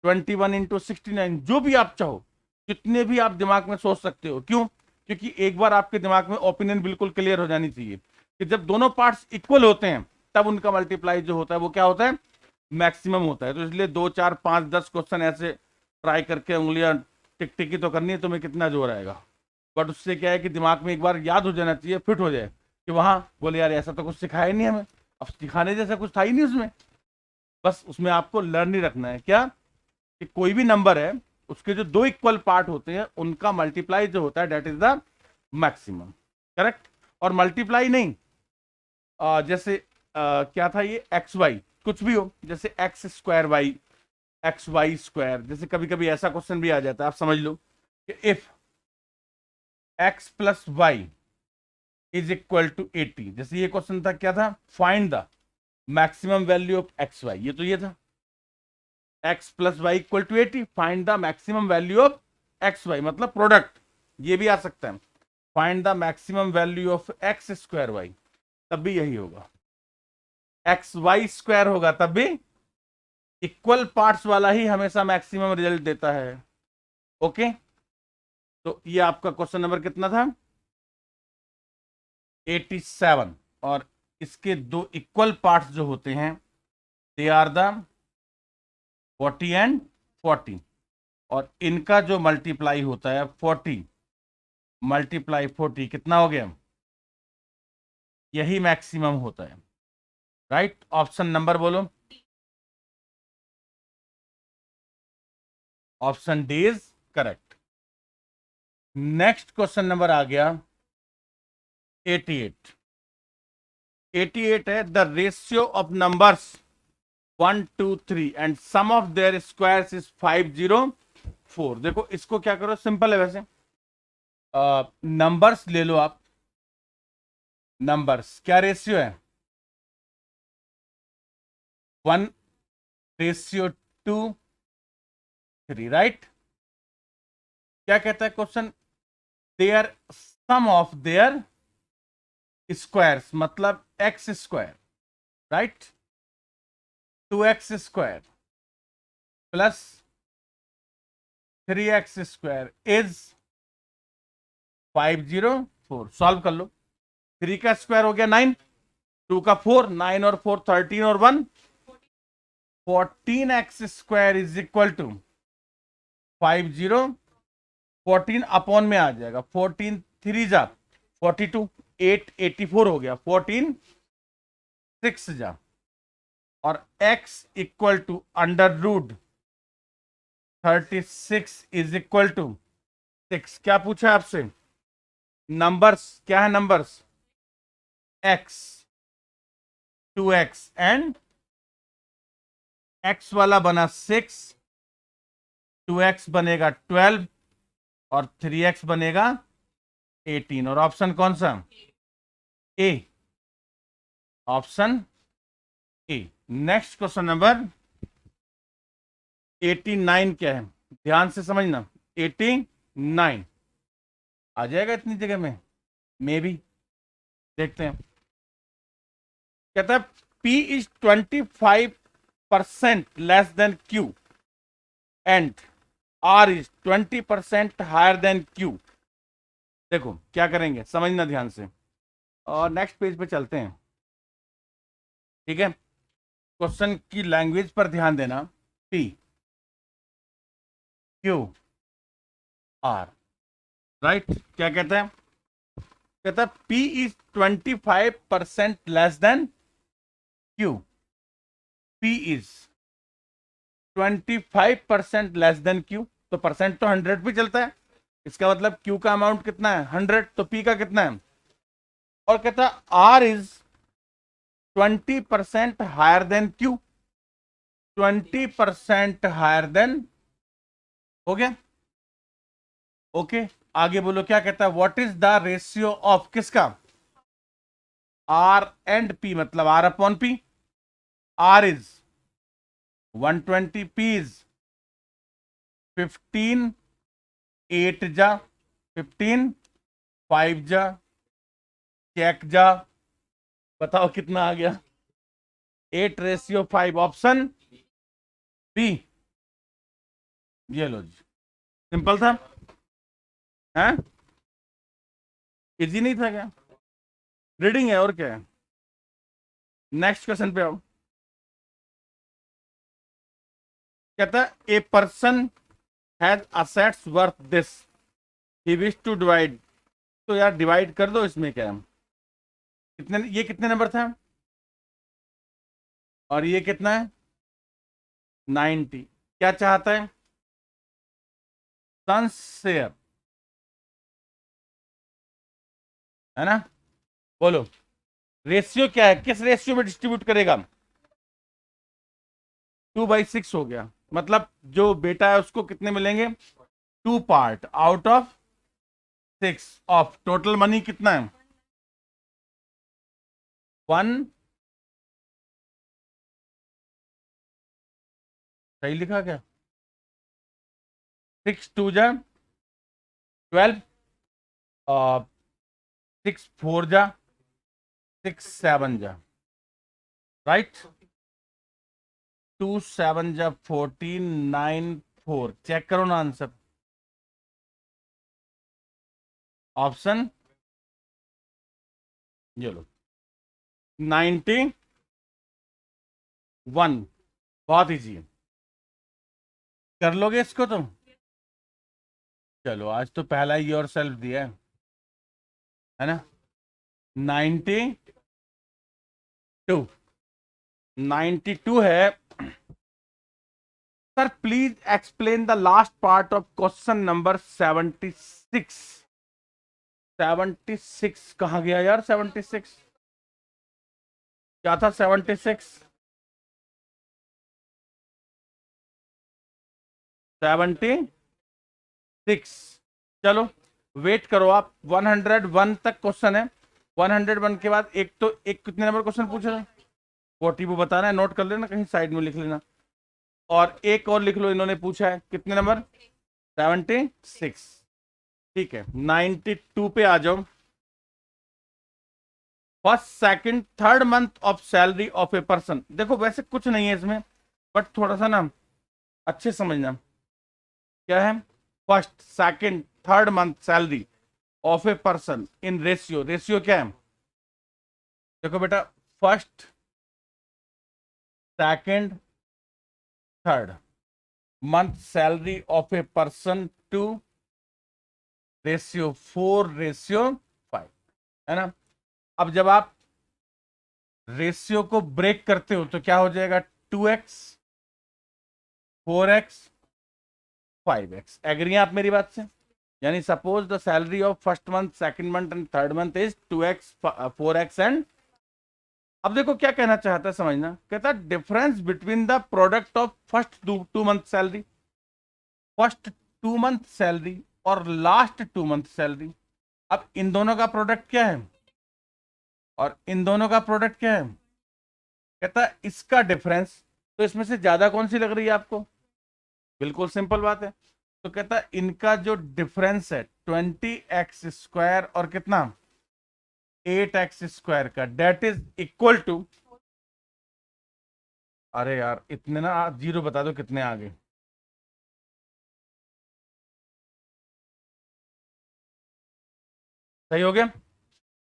Speaker 1: 21 इंटू 69, जो भी आप चाहो, जितने भी आप दिमाग में सोच सकते हो। क्यों? क्योंकि एक बार आपके दिमाग में ओपिनियन बिल्कुल क्लियर हो जानी चाहिए कि जब दोनों पार्ट्स इक्वल होते हैं तब उनका मल्टीप्लाई जो होता है वो क्या होता है? मैक्सिमम होता है। तो इसलिए 2, 4, 5, 10 क्वेश्चन ऐसे ट्राई करके उंगलियां टिक टिकी तो करनी है, तुम्हें कितना जोर आएगा। बट उससे क्या है कि दिमाग में एक बार याद हो जाना चाहिए, फिट हो जाए कि वहां बोले यार ऐसा तो कुछ सिखाया ही नहीं हमें, अब सिखाने जैसा कुछ था ही नहीं उसमें। बस उसमें आपको लर्न ही रखना है क्या, कि कोई भी नंबर है उसके जो दो इक्वल पार्ट होते हैं उनका मल्टीप्लाई जो होता है that is the maximum. Correct? और मल्टीप्लाई नहीं, जैसे क्या था ये, एक्स वाई कुछ भी हो, जैसे X square Y, X Y square, जैसे कभी कभी ऐसा क्वेश्चन भी आ जाता है, आप समझ लो कि if X plus Y is equal to 80, जैसे ये क्वेश्चन था, क्या था? Find the maximum value of X Y. ये तो ये था, X plus Y equal to 80, find the maximum value of X Y, मतलब प्रोडक्ट। ये भी आ सकता है, find the maximum value of X square Y, तब भी यही होगा। एक्स वाई स्क्वायर होगा तब भी इक्वल पार्ट्स वाला ही हमेशा मैक्सिमम रिजल्ट देता है। ओके, तो ये आपका क्वेश्चन नंबर कितना था? 87। और इसके दो इक्वल पार्ट्स जो होते हैं दे आर द 40 एंड 40, और इनका जो मल्टीप्लाई होता है 40 मल्टीप्लाई 40 कितना हो गया? यही मैक्सिमम होता है। राइट? ऑप्शन नंबर बोलो। Option D is correct. Next question number आ गया 88। 88 है the ratio of numbers 1, 2, 3 and sum of their squares is 504। देखो इसको क्या करो, सिंपल है वैसे। नंबर्स ले लो आप, नंबर्स क्या रेशियो है? 1:2, राइट? क्या कहता है question? Their sum of their squares, मतलब X square, right? 2x square plus 3x square is 504। Solve कर लो। 3 का स्क्वायर हो गया 9, 2 का 4, 9 और 4 13 और 1 14x square is equal to 50। 14 upon में आ जाएगा, 14 3 जा 42, 8 84 हो गया, 14 6 जा, और x equal to under root 36 is equal to 6। क्या पूछा आपसे? नंबर्स क्या है? Numbers x, 2x and x वाला बना 6, 2x बनेगा 12 और 3x बनेगा 18। और ऑप्शन कौन सा? A, option A. Next question number 89 क्या है? ध्यान से समझना, 89 आ जाएगा इतनी जगह में, मे भी, देखते हैं। कहता है P is 25% less than Q and R is 20% higher than Q। देखो क्या करेंगे, समझना ध्यान से, और नेक्स्ट पेज पे चलते हैं। ठीक है, क्वेश्चन की लैंग्वेज पर ध्यान देना। P Q R, right? क्या कहता है? कहता है P is 25% less than Q। P is 25% less than Q, तो परसेंट तो 100 भी चलता है, इसका मतलब Q का अमाउंट कितना है? 100, तो P का कितना है? और कहता है R is 20% higher than Q, 20% higher than, हो गया ओके। आगे बोलो क्या कहता है, what is the ratio of किसका, आर एंड पी, मतलब R upon P, R is 120, P is 15, 8 जा 15, 5 जा, चेक जा, बताओ कितना आ गया, 8:5, ऑप्शन बी। ये लो जी, सिंपल था, है इजी नहीं था क्या, रीडिंग है और क्या है। नेक्स्ट क्वेश्चन पे आओ, कहता है a person has assets worth this, he wish to divide, तो यार डिवाइड कर दो, इसमें क्या है, कितने, ये कितने नंबर था और ये कितना है 90, क्या चाहता है, सन्स शेयर, है ना, बोलो रेशियो क्या है, किस रेशियो में डिस्ट्रीब्यूट करेगा, 2/6 हो गया, मतलब जो बेटा है उसको कितने मिलेंगे, 2 part out of 6 of total money कितना है 1, सही लिखा क्या, 6 2 जा 12, 6 4 जा 6 7 जा, राइट, 2 7 जा 14, 9 4, चेक करो ना आंसर, ऑप्शन ये लो 91, बहुत इजी है, कर लोगे इसको तुम, चलो आज तो पहला ही योर सेल्फ दिया है ना, 92, 92 है, sir please explain the last part of question number 76, 76 कहाँ गया यार, 76 क्या था, 76 76, चलो वेट करो आप, 101 तक क्वेश्चन है, 101 के बाद एक, तो एक कितने नंबर क्वेश्चन पूछ रहे हैं, 40 वो बताना है, नोट कर लेना कहीं साइड में लिख लेना, और एक और लिख लो, इन्होंने पूछा है कितने नंबर 76, ठीक है 92 पे आ जाओ, first second third month of salary of a person, देखो वैसे कुछ नहीं है इसमें, बट थोड़ा सा ना अच्छे समझना, क्या है, first second third month salary of a person in ratio, ratio क्या है, देखो बेटा first second third month salary of a person to ratio 4:5, है ना, अब जब आप रेशियो को ब्रेक करते हो तो क्या हो जाएगा, 2x 4x 5x, एग्री हैं आप मेरी बात से, यानी suppose the salary of first month second month and third month is 2x 4x and, अब देखो क्या कहना चाहता है समझना, कहता है difference between the product of first 2 month salary, first 2 month salary और लास्ट 2 मंथ सैलरी, अब इन दोनों का प्रोडक्ट क्या है और इन दोनों का प्रोडक्ट क्या है, कहता है इसका डिफरेंस, तो इसमें से ज्यादा कौन सी लग रही है आपको, बिल्कुल सिंपल बात है, तो कहता है इनका जो डिफरेंस है 20x² और कितना 8x² का, डेट इज इक्वल टू, अरे यार इतने ना आप जीरो बता दो कितने आ गए, सही हो गया,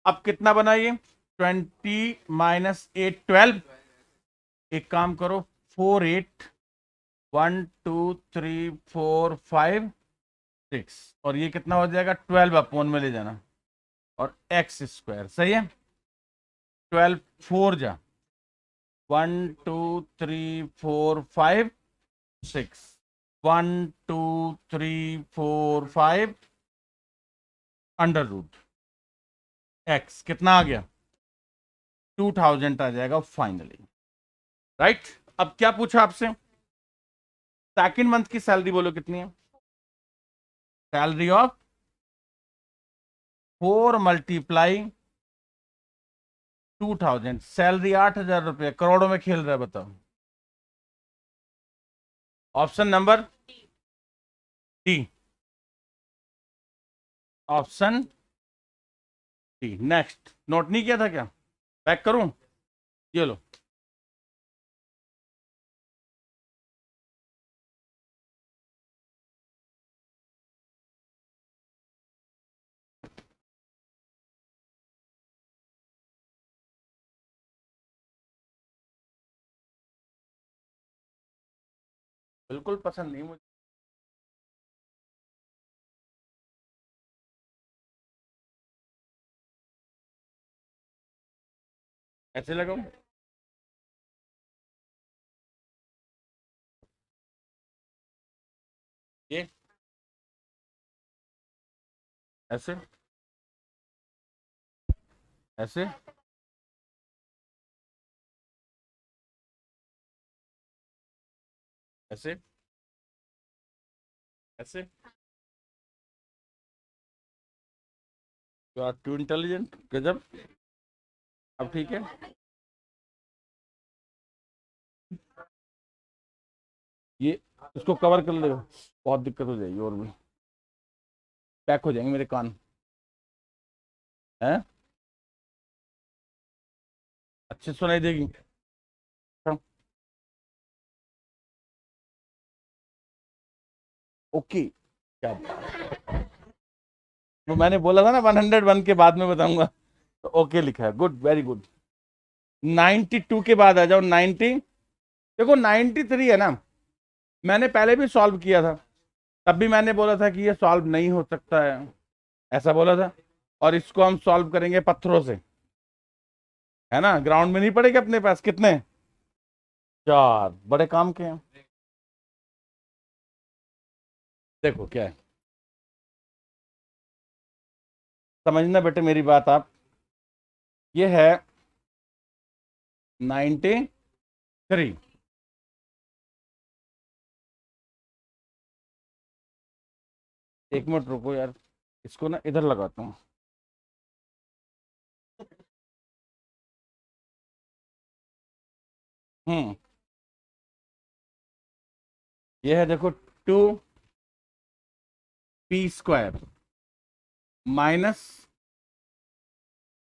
Speaker 1: अब कितना बनाइए 20 - 8 12, एक काम करो 4 8 1 2 3 4 5 6, और ये कितना हो जाएगा 12 अपोन में ले जाना, और x², सही है, 12 4 जा 1 2 3 4 5 6, 1 2 3 4 5 अंडर रूट, एक्स कितना आ गया, 2000 आ जाएगा फाइनली, राइट। अब क्या पूछा आपसे, सेकंड मंथ की सैलरी बोलो कितनी है, सैलरी ऑफ 4 मल्टीप्लाई 2000, सैलरी 8,000 रुपये, करोड़ों में खेल रहा है, बताओ। Option number D, option D. Next, note नहीं किया था क्या, पैक करूं, ये लो। बिल्कुल पसंद नहीं मुझे। ऐसे लगाओ, ये ऐसे, ऐसे, ऐसे, ऐसे। यू आर टू इंटेलिजेंट, गजब। अब ठीक है, ये इसको कवर कर ले, बहुत दिक्कत हो जाएगी और भी, पैक हो जाएंगे मेरे कान हैं, अच्छे सुनाई देगी। हाँ, ओके, क्या वो मैंने बोला था ना 101 के बाद में बताऊंगा, तो ओके लिखा है, गुड, वेरी गुड। 92 के बाद आ जाओ, 90। देखो 93 है ना, मैंने पहले भी सॉल्व किया था, तब भी मैंने बोला था कि ये सॉल्व नहीं हो सकता है, ऐसा बोला था। और इसको हम सॉल्व करेंगे पत्थरों से, है ना, ग्राउंड में नहीं पड़ेगा अपने पास, कितने, 4, बड़े काम के हैं। देखो क्या है, समझना बेटे मेरी बात आप, ये है 93। एक मिनट रुको यार, इसको ना इधर लगाता हूँ। हम्म, ये है देखो, 2p² minus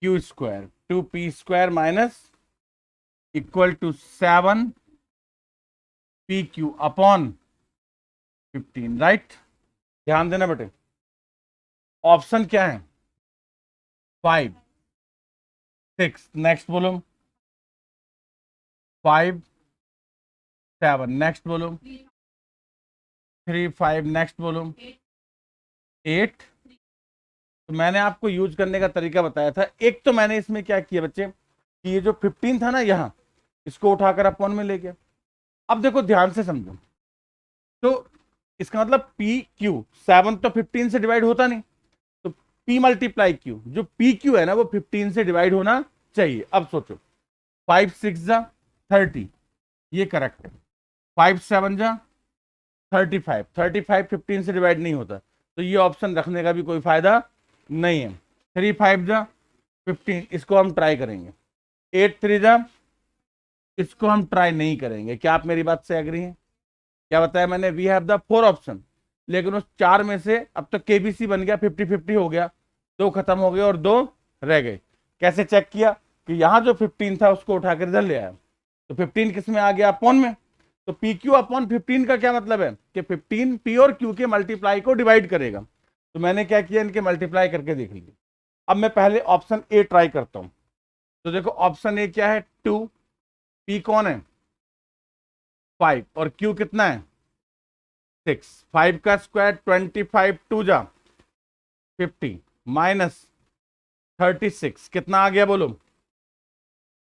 Speaker 1: q², 2p² minus equal to 7pq upon 15, right. ध्यान देना बेटे, ऑप्शन क्या है, 5 6, नेक्स्ट बोलो, 5 7, नेक्स्ट बोलो, 3 5, नेक्स्ट बोलो, 8। तो मैंने आपको यूज करने का तरीका बताया था, एक तो मैंने इसमें क्या किया बच्चे, कि ये जो 15 था ना यहाँ, इसको उठाकर अपॉन में ले गया। अब देखो ध्यान से समझो, तो इसका मतलब पी क्यू, 7 तो 15 से डिवाइड होता नहीं, तो पी मल्टीप्लाई क्यू, जो पी क्यू है ना वो 15 से डिवाइड होना चाहिए। अब सोचो, 5 6 जा 30, ये करेक्ट है। 5 7 जा 35, 35 15 से डिवाइड नहीं होता, तो ये ऑप्शन रखने का भी कोई फायदा नहीं है। 3 5 जा 15, इसको हम ट्राई करेंगे। 8 3 जा, इसको हम ट्राई नहीं करेंगे। क्या आप मेरी बात से एग्री हैं, क्या बताया मैंने, वी हैव द 4 ऑप्शन, लेकिन उस 4 में से अब तो केबीसी बन गया, 50-50 हो गया, 2 खत्म हो गए और 2 रह गए। कैसे चेक किया, कि यहां जो 15 था उसको उठाकर इधर ले आया, तो 15 किस में आ गया, अपॉन में। तो पी क्यू अपॉन 15 का क्या मतलब है, कि 15 पी और क्यू के मल्टीप्लाई को डिवाइड करेगा। तो मैंने क्या किया, इनके मल्टीप्लाई करके देख लिया। अब मैं पहले ऑप्शन ए ट्राई करता हूं। तो देखो ऑप्शन ए क्या है, 2, पी कौन है, 5, और क्यू कितना है, 6। 5 का स्क्वायर 25, 2 जा 50, माइनस 36, कितना आ गया बोलो,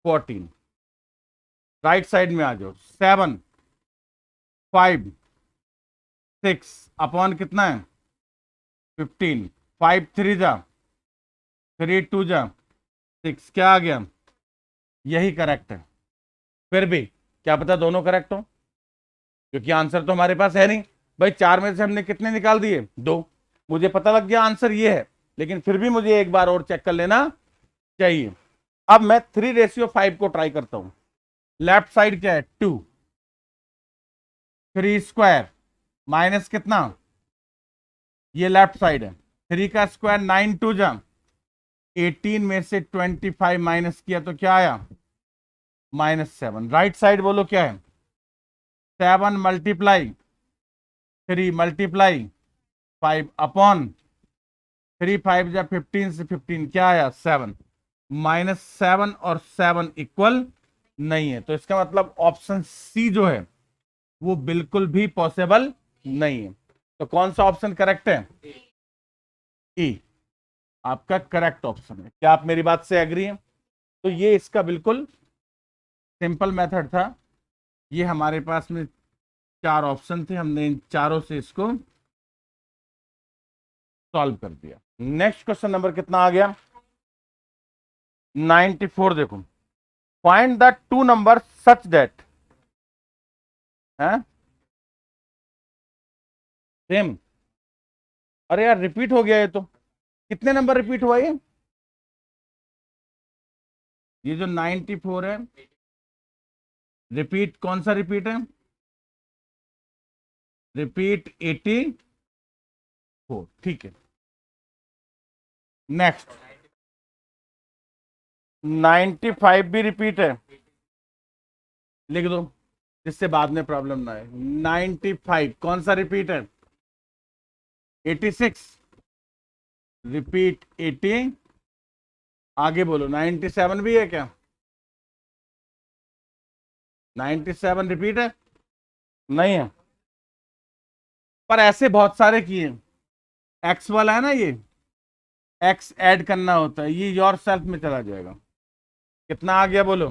Speaker 1: 14। राइट साइड में आ जाओ, 7 5 6 अपॉन कितना है, 15, 5 3 जा 3 2 जा 6, क्या आ गया? यही करेक्ट है। फिर भी क्या पता दोनों करेक्ट हो, क्योंकि आंसर तो हमारे पास है नहीं। भाई 4 में से हमने कितने निकाल दिए? 2। मुझे पता लग गया आंसर ये है, लेकिन फिर भी मुझे एक बार और चेक कर लेना चाहिए। अब मैं 3:5 को ट्राई करता हूं। लेफ्ट साइड क्या है? 2। 3 स्क्वायर माइनस कितना? ये लेफ्ट साइड है। 3 का स्क्वायर 9 2 जा 18 में से 25 माइनस किया तो क्या आया? -7। राइट साइड बोलो क्या है? 7 मल्टीप्लाई 3 मल्टीप्लाई 5 अपॉन 3 5 जा 15 से 15 क्या आया? 7। -7 और 7 इक्वल नहीं है, तो इसका मतलब ऑप्शन सी जो है वो बिल्कुल भी पॉसिबल नहीं है। तो कौन सा ऑप्शन करेक्ट है? ई आपका करेक्ट ऑप्शन है। क्या आप मेरी बात से एग्री हैं? तो ये इसका बिल्कुल सिंपल मेथड था। ये हमारे पास में 4 ऑप्शन थे, हमने इन चारों से इसको सॉल्व कर दिया। नेक्स्ट क्वेश्चन नंबर कितना आ गया? 94। देखो, find the two number such that है सेम। अरे यार रिपीट हो गया ये तो। कितने नंबर रिपीट हुआ ये जो 94 है? रिपीट कौन सा रिपीट है? रिपीट 84। ठीक है। नेक्स्ट 95 भी रिपीट है, लिख दो जिससे बाद में प्रॉब्लम ना आए। 95 कौन सा रिपीट है? 86 रिपीट 80। आगे बोलो 97 भी है क्या? 97 रिपीट है? नहीं है, पर ऐसे बहुत सारे किए। एक्स वाला है ना, ये एक्स ऐड करना होता है, ये योर सेल्फ में चला जाएगा। कितना आ गया बोलो?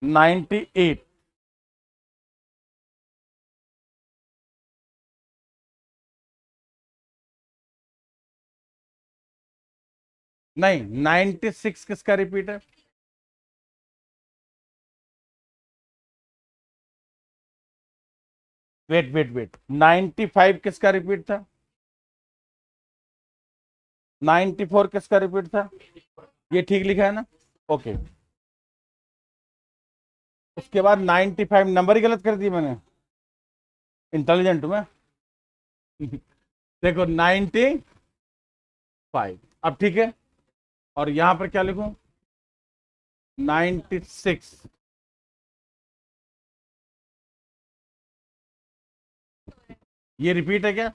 Speaker 1: 98। नहीं, 96 किसका रिपीट है? वेट वेट वेट, 95 किसका रिपीट था? 94 किसका रिपीट था? ये ठीक लिखा है ना? ओके। उसके बाद 95 नंबर ही गलत कर दिया मैंने। इंटेलिजेंट हूं मैं। देखो 95, अब ठीक है। और यहां पर क्या लिखूं? 96। ये रिपीट है क्या?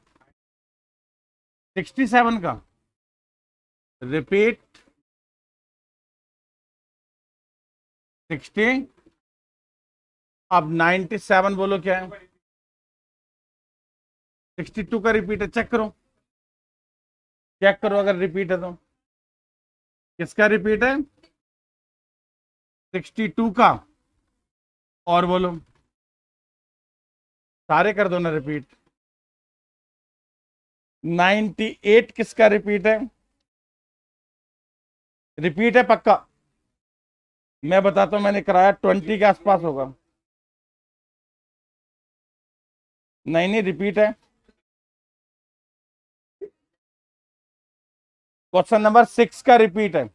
Speaker 1: 67 का रिपीट 60। अब 97 बोलो क्या है? 62 का रिपीट है। चेक करो, चेक करो अगर रिपीट है तो। किसका रिपीट है? 62 का। और बोलो, सारे कर दो ना रिपीट। 98 किसका रिपीट है? रिपीट है पक्का? मैं बताता हूं, मैंने कराया 20 के आसपास होगा। नहीं नहीं, रिपीट है। क्वेश्चन नंबर 6 का रिपीट है।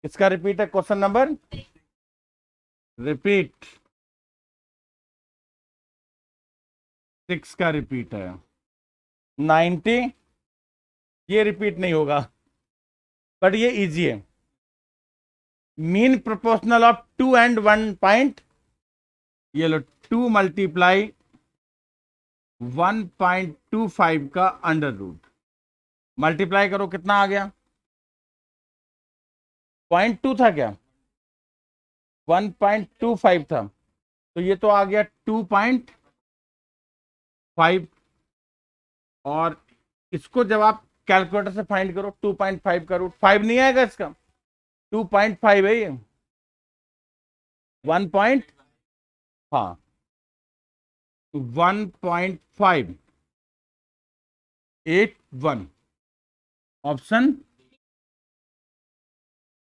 Speaker 1: किसका रिपीट है? क्वेश्चन नंबर रिपीट 6 का रिपीट है। 90 ये रिपीट नहीं होगा, बट ये इजी है। Mean proportional of 2 and 1 point. ये लो, 2 मल्टीप्लाई 1.25 का अंडर रूट। मल्टीप्लाई करो, कितना आ गया? 0.2 था क्या? 1.25 था, तो ये तो आ गया 2.5। और इसको जब आप कैलकुलेटर से फाइंड करो, 2.5 का रूट 5 नहीं आएगा इसका। 2.5 है ये। 1 पॉइंट, हाँ 1.581। ऑप्शन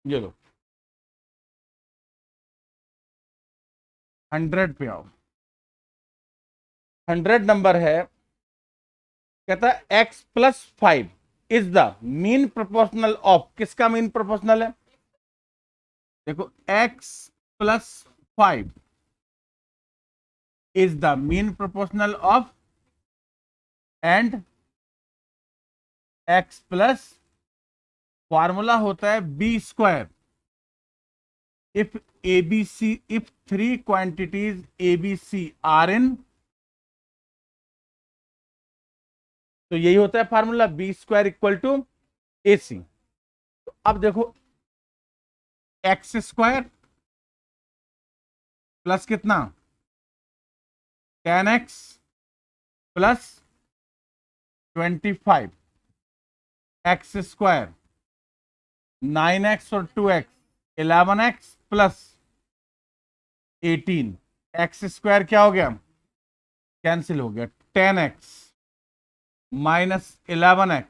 Speaker 1: ये लो, 100 पे आओ। 100 नंबर है, कहता है x+5 is the mean proportional of, किसका मीन प्रोपोर्शनल है? देखो x+5 is the mean proportional of and x plus formula होता है b²। If ABC, if 3 quantities ABC are in, तो यही होता है formula b² equal to AC। तो अब देखो x² प्लस कितना 10x प्लस 25, x² 9x और 2x 11x प्लस 18, x² क्या हो गया? कैंसिल हो गया। 10x minus 11x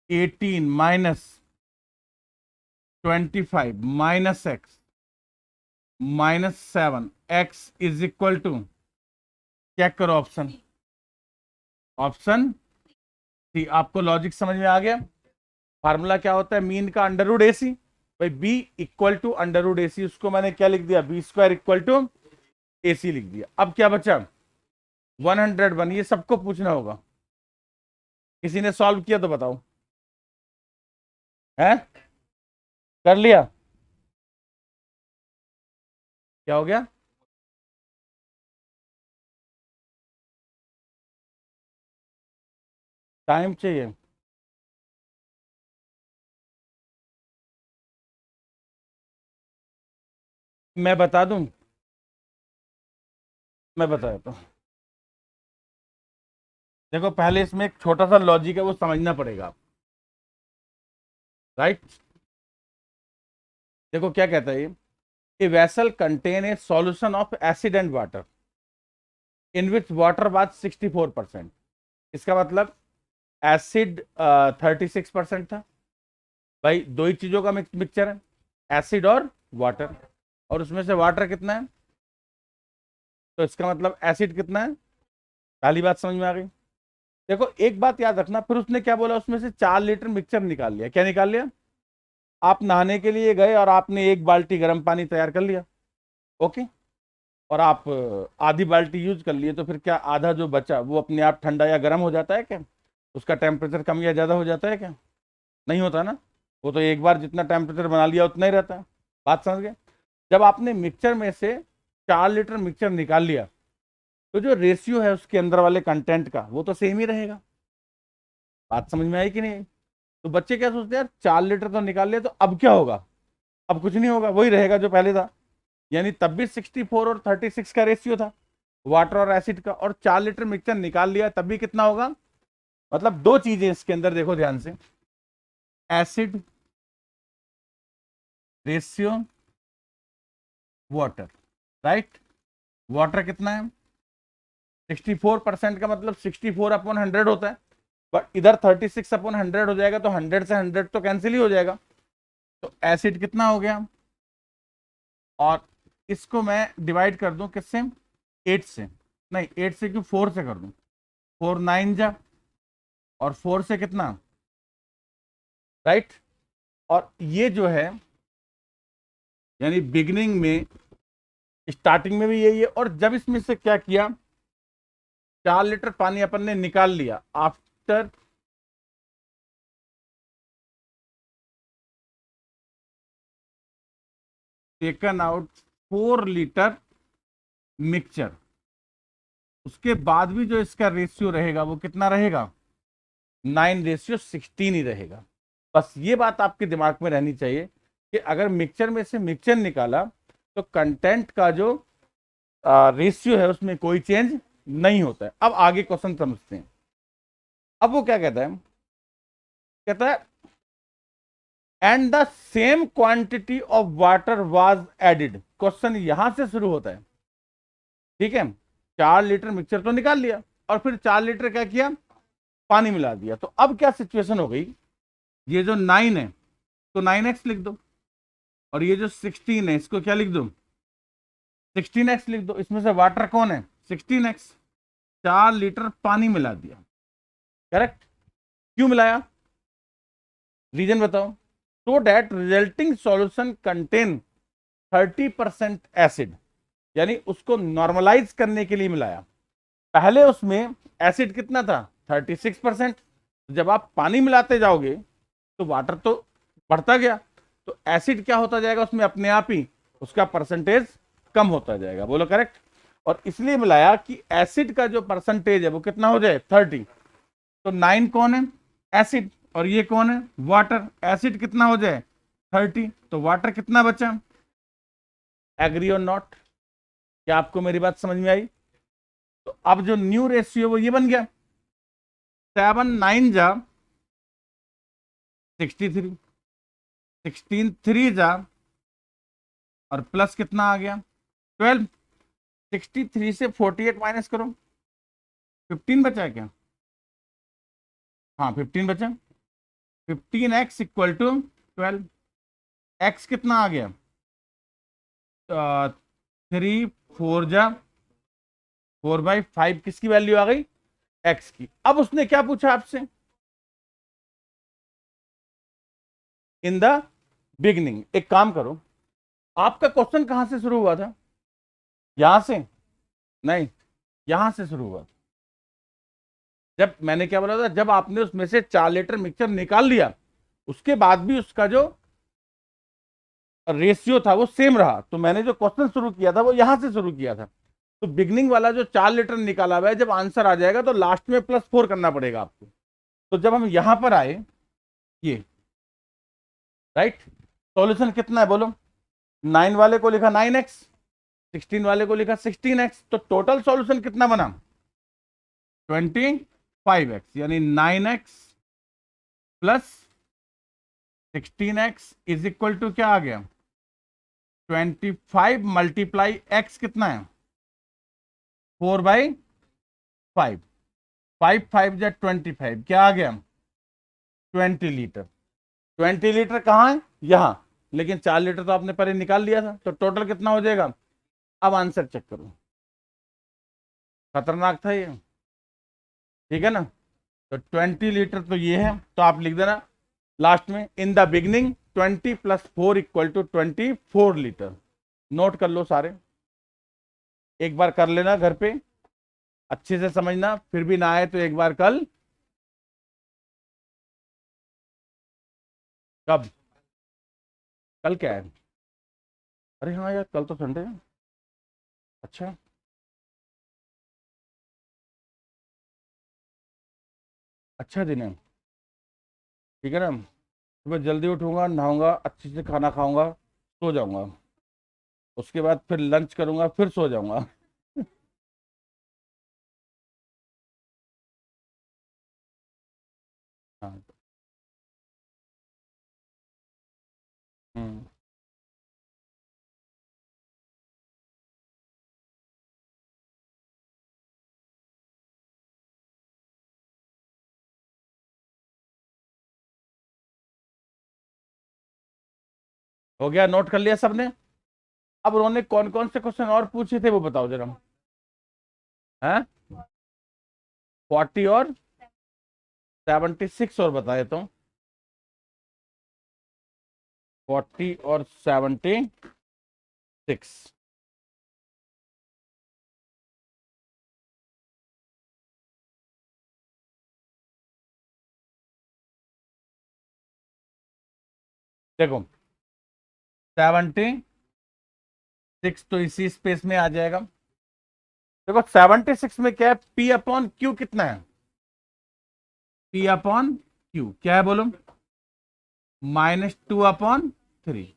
Speaker 1: 18 minus 25 minus x minus 7, x is equal to, check करो ऑप्शन, ऑप्शन सी। आपको लॉजिक समझ में आ गया? फार्मूला क्या होता है? मीन का अंडर रूट AC, भाई b equal to under root AC, उसको मैंने क्या लिख दिया? b² इक्वल टू AC लिख दिया। अब क्या बचा? 101। ये सबको पूछना होगा, किसी ने सॉल्व किया तो बताओ, है? कर लिया? क्या हो गया? टाइम चाहिए? मैं बता दूं, मैं बता देता हूं। देखो पहले इसमें एक छोटा सा लॉजिक है, वो समझना पड़ेगा आप, राइट? देखो क्या कहता है ये, a vessel contain a solution of acid and water in which water was 64%। इसका मतलब एसिड 36% था। भाई दो ही चीजों का मिक्सचर है, एसिड और वाटर, और उसमें से वाटर कितना है? तो इसका मतलब एसिड कितना है? पहली बात समझ में आ गई। देखो एक बात याद रखना, फिर उसने क्या बोला, उसमें से 4 लीटर मिक्सचर निकाल लिया। क्या निकाल लिया? आप नहाने के लिए गए और आपने 1 बाल्टी गर्म पानी तैयार कर लिया, ओके, और आप आधी बाल्टी यूज कर लिए, तो फिर क्या आधा जो बचा वो अपने आप ठंडा या गर्म हो जाता है क्या? उसका टेम्परेचर कम या ज़्यादा हो जाता है क्या? नहीं होता ना, वो तो एक बार जितना टेम्परेचर बना लिया उतना ही रहता है। बात समझ गए? जब आपने मिक्सचर में से 4 लीटर मिक्सचर निकाल लिया, तो जो रेशियो है उसके अंदर वाले कंटेंट का वो तो सेम ही रहेगा। बात समझ में आई कि नहीं आई? तो बच्चे क्या सोचते हैं, यार 4 लीटर तो निकाल लिया, तो अब क्या होगा? अब कुछ नहीं होगा, वही रहेगा जो पहले था। यानी तब भी 64 और 36 का रेशियो था वाटर और एसिड का, और 4 लीटर मिक्सचर निकाल लिया तब भी कितना होगा? मतलब दो चीजें इसके अंदर देखो ध्यान से, acid ratio water, right? Water कितना है? 64% का मतलब 64/100 होता है, बट इधर 36/100 हो जाएगा, तो 100 से 100 तो कैंसिल ही हो जाएगा। तो एसिड कितना हो गया? और इसको मैं डिवाइड कर दूं किससे? 8 से, नहीं 8 से क्यों, 4 से कर दूं। 4 9 जा, और 4 से कितना, राइट? और ये जो है, यानी बिगिनिंग में, स्टार्टिंग में भी यही है, और जब इसमें से क्या किया, 4 लीटर पानी अपन ने निकाल लिया after taken out 4 litre mixture, उसके बाद भी जो इसका रेशियो रहेगा वो कितना रहेगा? 9:16 ही रहेगा। बस ये बात आपके दिमाग में रहनी चाहिए कि अगर मिक्सचर में से मिक्सचर निकाला, तो कंटेंट का जो रेशियो है उसमें कोई चेंज नहीं होता है। अब आगे क्वेश्चन समझते हैं। अब वो क्या कहता है, कहता है and the same quantity of water was added. Question यहां से शुरू होता है, ठीक है? 4 लीटर मिक्सचर तो निकाल लिया, और फिर 4 लीटर क्या किया? पानी मिला दिया। तो अब क्या सिचुएशन हो गई, ये जो 9 है तो 9x लिख दो, और ये जो 16 है इसको क्या लिख दो, 16x लिख दो। इसमें से वाटर कौन है, 16x। 4 लीटर पानी मिला दिया, करेक्ट। क्यों मिलाया, रीजन बताओ। So that resulting solution contain 30% acid, यानी उसको नॉर्मलाइज करने के लिए मिलाया। पहले उसमें एसिड कितना था, 36%। जब आप पानी मिलाते जाओगे तो वाटर तो बढ़ता गया, तो एसिड क्या होता जाएगा उसमें, अपने आप ही उसका परसेंटेज कम होता जाएगा। बोलो करेक्ट। और इसलिए मिलाया कि एसिड का जो परसेंटेज है वो कितना हो जाए, 30। तो 9 कौन है, एसिड, और ये कौन है, वाटर। एसिड कितना हो जाए, 30, तो वाटर कितना बचा। एग्री और नॉट, क्या आपको मेरी बात समझ में आई। तो अब जो न्यू रेशियो वो ये बन गया, 7 9 जा 63, 16 3 जा और प्लस कितना आ गया, 12। 63 से 48 माइनस करो, 15 बचा है क्या, हाँ 15 बचा। 15x equal to 12। x कितना आ गया, 3 4 जा 4/5, किसकी वैल्यू आ गई, x की। अब उसने क्या पूछा आपसे, इन द बिगनिंग। एक काम करो, आपका क्वेश्चन कहां से शुरू हुआ था, यहां से नहीं, यहां से शुरू हुआ था। जब मैंने क्या बोला था, जब आपने उसमें से 4 लीटर मिक्सचर निकाल लिया, उसके बाद भी उसका जो रेशियो था वो सेम रहा, तो मैंने जो क्वेश्चन शुरू किया था वो यहां से शुरू किया था। तो बिगनिंग वाला जो 4 लीटर निकाला हुआ है, जब आंसर आ जाएगा तो लास्ट में +4 करना पड़ेगा आपको। तो जब हम यहां पर आए, ये राइट, सॉल्यूशन कितना है बोलो। 9 वाले को लिखा 9x, 16 वाले को लिखा 16x, तो टोटल सॉल्यूशन कितना बना, 25x, यानी 9x plus 16x is equal to क्या आ गया, 25 मल्टीप्लाई x कितना है, 4/5। 5 5 जा 25, क्या आ गया, 20 लीटर। 20 लीटर कहाँ है, यहां, लेकिन 4 लीटर तो आपने पहले निकाल लिया था, तो टोटल कितना हो जाएगा। अब आंसर चेक करो, खतरनाक था ये, ठीक है ना। तो 20 लीटर तो ये है, तो आप लिख देना लास्ट में, in the beginning 20 + 4 equal to 24 litre. Note कर लो सारे, एक बार कर लेना घर पे, अच्छे से समझना, फिर भी ना आए तो एक बार कल, कब, कल क्या है, अरे हाँ यार कल तो संडे है, अच्छा अच्छा दिन है, ठीक है ना। सुबह जल्दी उठूंगा, नहाऊंगा, अच्छे से खाना खाऊंगा, सो जाऊंगा, उसके बाद फिर लंच करूंगा, फिर सो जाऊंगा। हाँ। हम्म। हो गया, नोट कर लिया सबने। अब उन्होंने कौन कौन से क्वेश्चन और पूछे थे वो बताओ जरा, हैं, 40 और 76 और बताए तो, 40 और 76। देखो 76 तो इसी स्पेस में आ जाएगा। देखो 76 में क्या है, P/Q कितना है, P/Q क्या है बोलो, -2/3।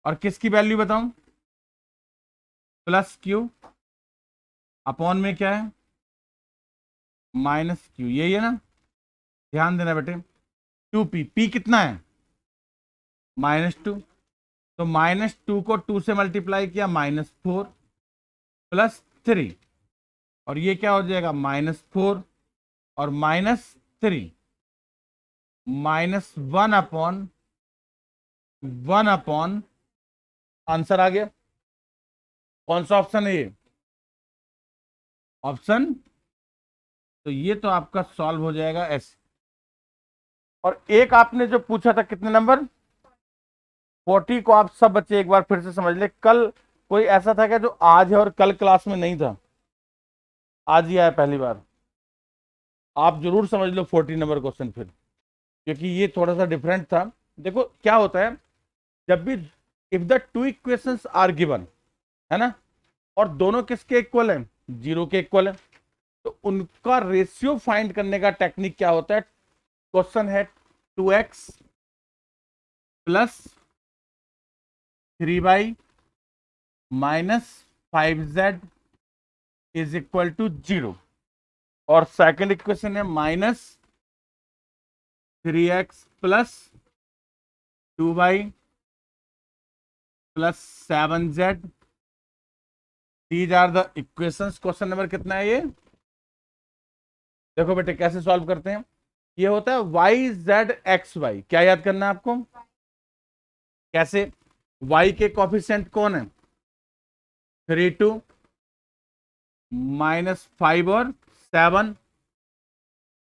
Speaker 1: और किसकी वैल्यू बताऊं, +Q, अपॉन में क्या है, -Q, यही है ना। ध्यान देना बेटे, 2P, P कितना है, -2, तो -2 को 2 से मल्टीप्लाई किया, -4 +3, और ये क्या हो जाएगा, -4 और 3 -1/1 आंसर आ गया। कौन सा ऑप्शन है ये? ऑप्शन, तो ये तो आपका सॉल्व हो जाएगा ऐसे। और एक आपने जो पूछा था कितने नंबर, 40 को आप सब बच्चे एक बार फिर से समझ ले। कल कोई ऐसा था क्या जो आज है और कल क्लास में नहीं था? आज ही आया पहली बार। आप जरूर समझ लो 40 नंबर क्वेश्चन फिर, क्योंकि ये थोड़ा सा डिफरेंट था। देखो क्या होता है, जब भी if the two equations are given, है ना, और दोनों किसके इक्वल है? 0 के इक्वल है, तो उनका रेशियो फाइंड करने का टेक्निक क्या होता है? क्वेश्चन है 2x plus 3y minus 5z is equal to 0, और सेकंड इक्वेशन है -3x plus 2y plus 7z। These are the equations. Question number कितना है ये? देखो बेटे कैसे सॉल्व करते हैं। ये होता है y z x y। क्या याद करना है आपको? कैसे? y के कोफिशिएंट कौन है? 3 2 -5 और 7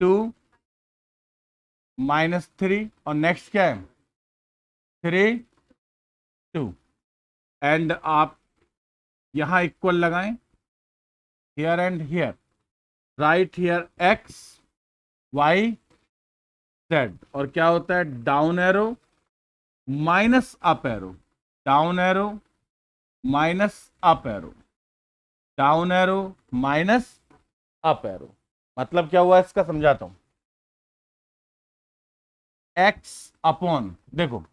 Speaker 1: 2 -3, और नेक्स्ट क्या है? 3 2। एंड आप यहां इक्वल लगाएं, here and here, right here x y z, और क्या होता है? Down arrow minus up arrow, down arrow minus up arrow, down arrow minus up arrow. मतलब क्या हुआ इसका, समझाता हूं। x अपॉन, देखो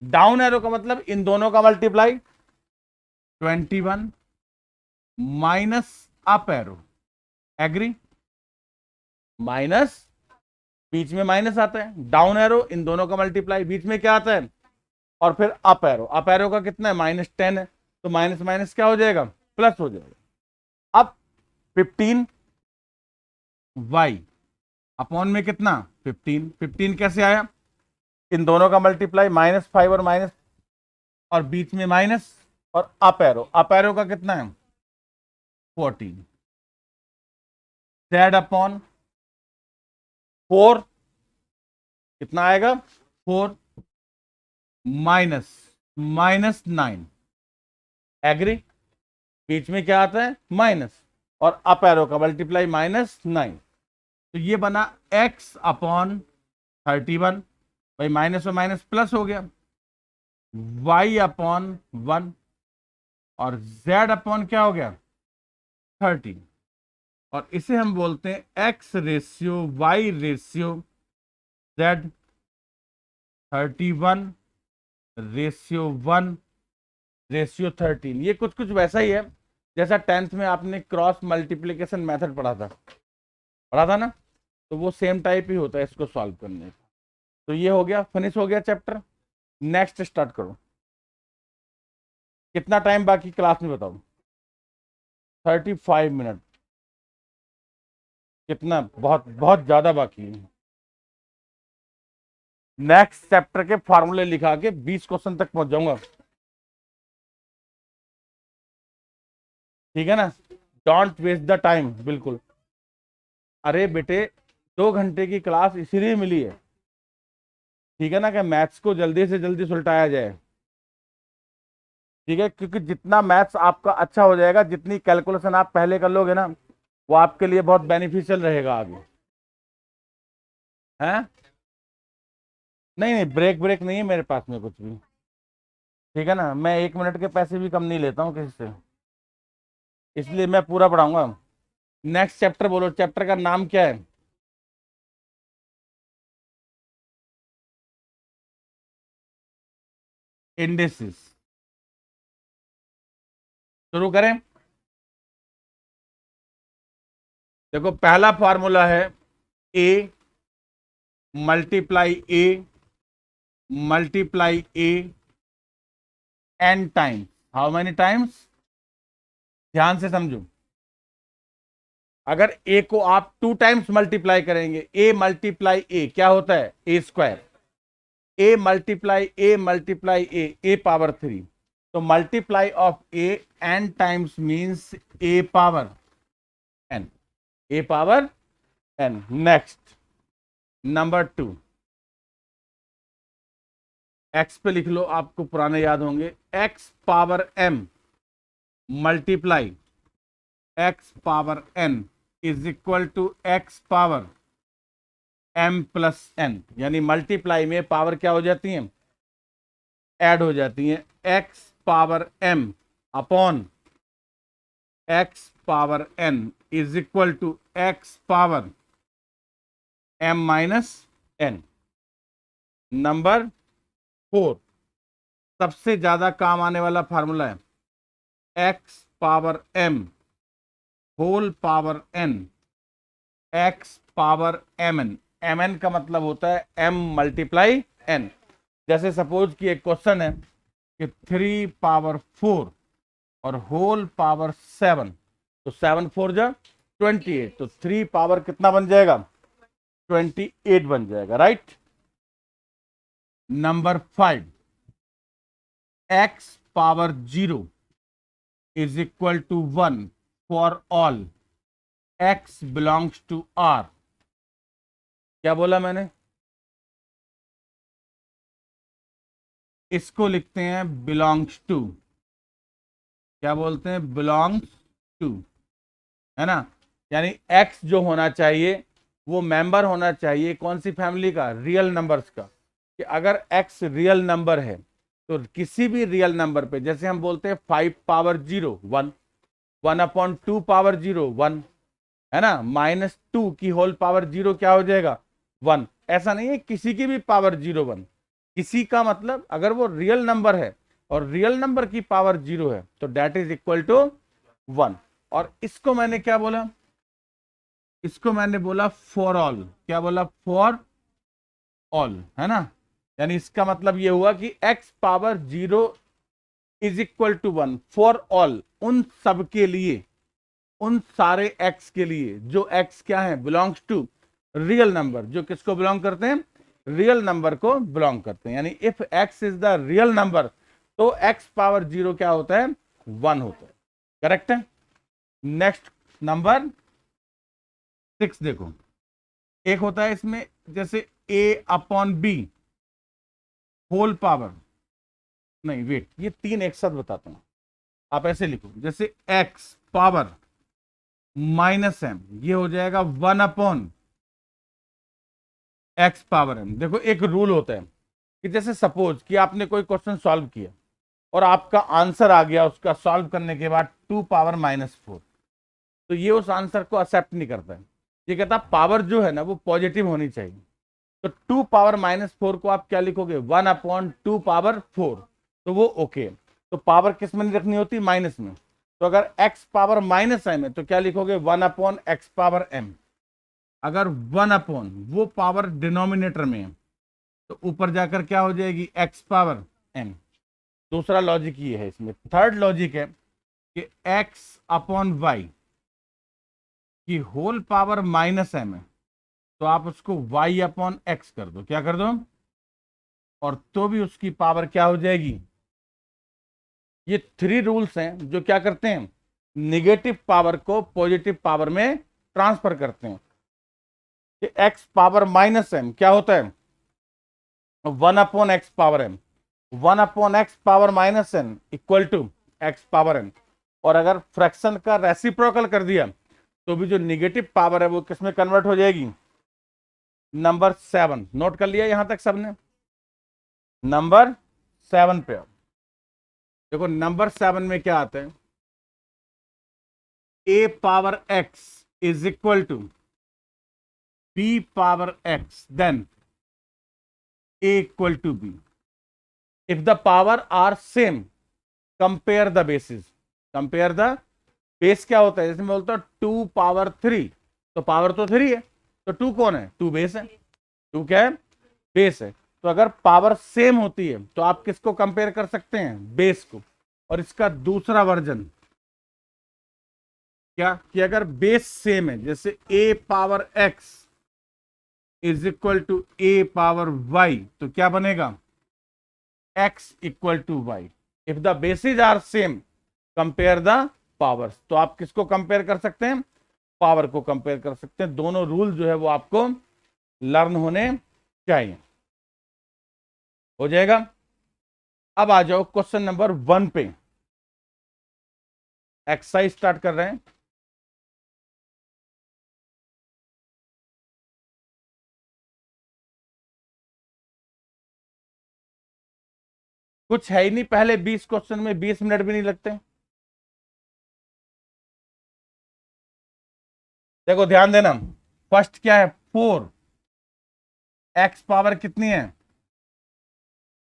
Speaker 1: डाउन एरो का मतलब इन दोनों का multiply 21 minus up arrow, agree, minus, बीच में माइनस आता है, डाउन एरो इन दोनों का मल्टीप्लाई, बीच में क्या आता है? और फिर अप एरो, अप एरो का कितना है? -10 है, तो माइनस माइनस क्या हो जाएगा? प्लस हो जाएगा। अब 15 y अपॉन में कितना? 15। 15 कैसे आया? इन दोनों का मल्टीप्लाई -5 और माइनस, और बीच में माइनस, और अप एरो, अप एरो का कितना है? 14। z अपॉन 4 कितना आएगा? 4 माइनस -9, एग्री, बीच में क्या आता है? माइनस, और अप एरो का मल्टीप्लाई -9, तो ये बना x अपॉन 31। भाई माइनस और माइनस प्लस हो गया, y अपॉन 1, और z अपॉन क्या हो गया? 30। और इसे हम बोलते हैं x ratio y ratio z, 31 ratio 1 ratio 13। ये कुछ कुछ वैसा ही है जैसा 10th में आपने क्रॉस मल्टीप्लीकेशन मेथड पढ़ा था ना, तो वो सेम टाइप ही होता है इसको सॉल्व करने का। तो ये हो गया, फिनिश हो गया चैप्टर। नेक्स्ट स्टार्ट करो। कितना टाइम बाकी क्लास में बताओ? 35 मिनट। कितना? बहुत बहुत ज्यादा बाकी है। नेक्स्ट चैप्टर के फॉर्मूले लिखा के 20 क्वेश्चन तक पहुंच जाऊंगा, ठीक है ना? डोंट वेस्ट द टाइम, बिल्कुल। अरे बेटे 2 घंटे की क्लास इसीलिए मिली है, ठीक है ना, कि मैथ्स को जल्दी से जल्दी सुलटाया जाए, ठीक है, क्योंकि जितना मैथ्स आपका अच्छा हो जाएगा, जितनी कैलकुलेशन आप पहले कर लोगे ना, वो आपके लिए बहुत बेनिफिशियल रहेगा आगे, हैं? नहीं नहीं, ब्रेक ब्रेक नहीं है मेरे पास में कुछ भी, ठीक है ना? मैं 1 मिनट के पैसे भी कम नहीं लेता हूँ किसी से, इसलिए मैं पूरा पढ़ाऊंगा। नेक्स्ट चैप्टर बोलो, चैप्टर का नाम क्या है? इंडिसेस। शुरू करें? देखो पहला फॉर्मूला है A multiply A N times. How many times? ध्यान से समझो। अगर ए को आप 2 टाइम्स मल्टीप्लाई करेंगे, ए मल्टीप्लाई ए क्या होता है, a square, a multiply a power 3, तो multiply of a N times means a power n, a power n. Next number 2, x पे लिख लो, आपको पुराने याद होंगे, x power m multiply x power n is equal to x power m plus n, यानी मल्टीप्लाई में पावर क्या हो जाती है, ऐड हो जाती है। X power m upon x power n is equal to x power m minus n. Number 4 सबसे ज्यादा काम आने वाला फार्मूला है, x power m whole power n x power m n. M n का मतलब होता है एम मल्टीप्लाई एन। जैसे सपोज कि एक क्वेश्चन है कि 3 पावर 4 और होल पावर 7, तो 7 4 जा 28, तो 3 पावर कितना बन जाएगा, 28 बन जाएगा, right. Number 5, x power 0 is equal to 1 for all x belongs to R. क्या बोला मैंने, इसको लिखते हैं बिलोंग्स टू, क्या बोलते हैं, बिलोंग्स टू, है ना। यानी एक्स जो होना चाहिए वो मेंबर होना चाहिए कौन सी फैमिली का, रियल नंबर्स का। कि अगर एक्स रियल नंबर है तो किसी भी रियल नंबर पे, जैसे हम बोलते हैं 5 पावर 0 1, 1/2 पावर 0 1, है ना, -2 की होल पावर 0 क्या हो जाएगा 1। ऐसा नहीं है किसी की भी पावर 0 1, किसी का मतलब अगर वो रियल नंबर है और रियल नंबर की पावर 0 है तो डेट इज इक्वल टू 1। और इसको मैंने क्या बोला, इसको मैंने बोला फॉर ऑल, क्या बोला, फॉर ऑल, है ना। यानी इसका मतलब ये हुआ कि x power 0 is equal to 1 for all, उन सब के लिए, उन सारे x के लिए जो x क्या है, बिलोंग्स टू रियल नंबर, जो किसको बिलोंग करते हैं, रियल नंबर को बिलोंग करते हैं। यानी if x is the real number तो x पावर 0 क्या होता है, 1 होता है, करेक्ट है। नेक्स्ट नंबर 6 देखो, एक होता है इसमें जैसे a/b होल पावर, नहीं वेट, ये 3 एक साथ बताता हूं, आप ऐसे लिखो, जैसे x पावर -m, ये हो जाएगा 1/x पावर m। देखो एक रूल होता है कि जैसे सपोज कि आपने कोई क्वेश्चन सॉल्व किया और आपका आंसर आ गया उसका सॉल्व करने के बाद 2 पावर -4, तो ये उस आंसर को एक्सेप्ट नहीं करता है, ये कहता है पावर जो है ना वो पॉजिटिव होनी चाहिए। तो 2 पावर -4 को आप क्या लिखोगे, 1/2 पावर 4, तो वो ओके। तो पावर किस में नहीं रखनी होती, माइनस में। तो अगर x पावर -m है तो क्या लिखोगे, 1/x पावर m। अगर 1/ वो पावर डिनोमिनेटर में है तो ऊपर जाकर क्या हो जाएगी, x पावर m। दूसरा लॉजिक ये है इसमें। थर्ड लॉजिक है कि x/y की होल पावर -m है तो आप उसको y/x कर दो, क्या कर दो, और तो भी उसकी पावर क्या हो जाएगी। ये 3 रूल्स हैं जो क्या करते हैं, निगेटिव पावर को पॉजिटिव पावर में ट्रांसफर करते हैं। कि x पावर -m क्या होता है, 1/x power m, 1/x power -n equal to x power n। और अगर फ्रैक्शन का रेसिप्रोकल कर दिया तो भी जो निगेटिव पावर है वो किसमें कन्वर्ट हो जाएगी, नंबर 7। नोट कर लिया यहां तक सबने, नंबर 7 पे। देखो नंबर 7 में क्या आता है, a power x is equal to b power x, then a equal to b। If the power are same compare the basis, compare the base क्या होता है, जैसे मैं बोलता हूं 2 पावर 3, तो पावर तो 3 है, तो 2 कौन है, 2 बेस है, 2 क्या है, बेस है। तो अगर पावर सेम होती है तो आप किसको कंपेयर कर सकते हैं, बेस को। और इसका दूसरा वर्जन क्या कि अगर बेस सेम है, जैसे a power x is equal to a power y, तो क्या बनेगा x equal to y। If the basis are same compare the powers. तो आप किसको कंपेयर कर सकते हैं, पावर को कंपेयर कर सकते हैं। दोनों रूल जो है वो आपको लर्न होने चाहिए। हो जाएगा। अब आ जाओ क्वेश्चन नंबर 1 पे। एक्सरसाइज स्टार्ट कर रहे हैं। कुछ है ही नहीं, पहले 20 क्वेश्चन में 20 मिनट भी नहीं लगते। देखो ध्यान देना, फर्स्ट क्या है 4, एक्स पावर कितनी है।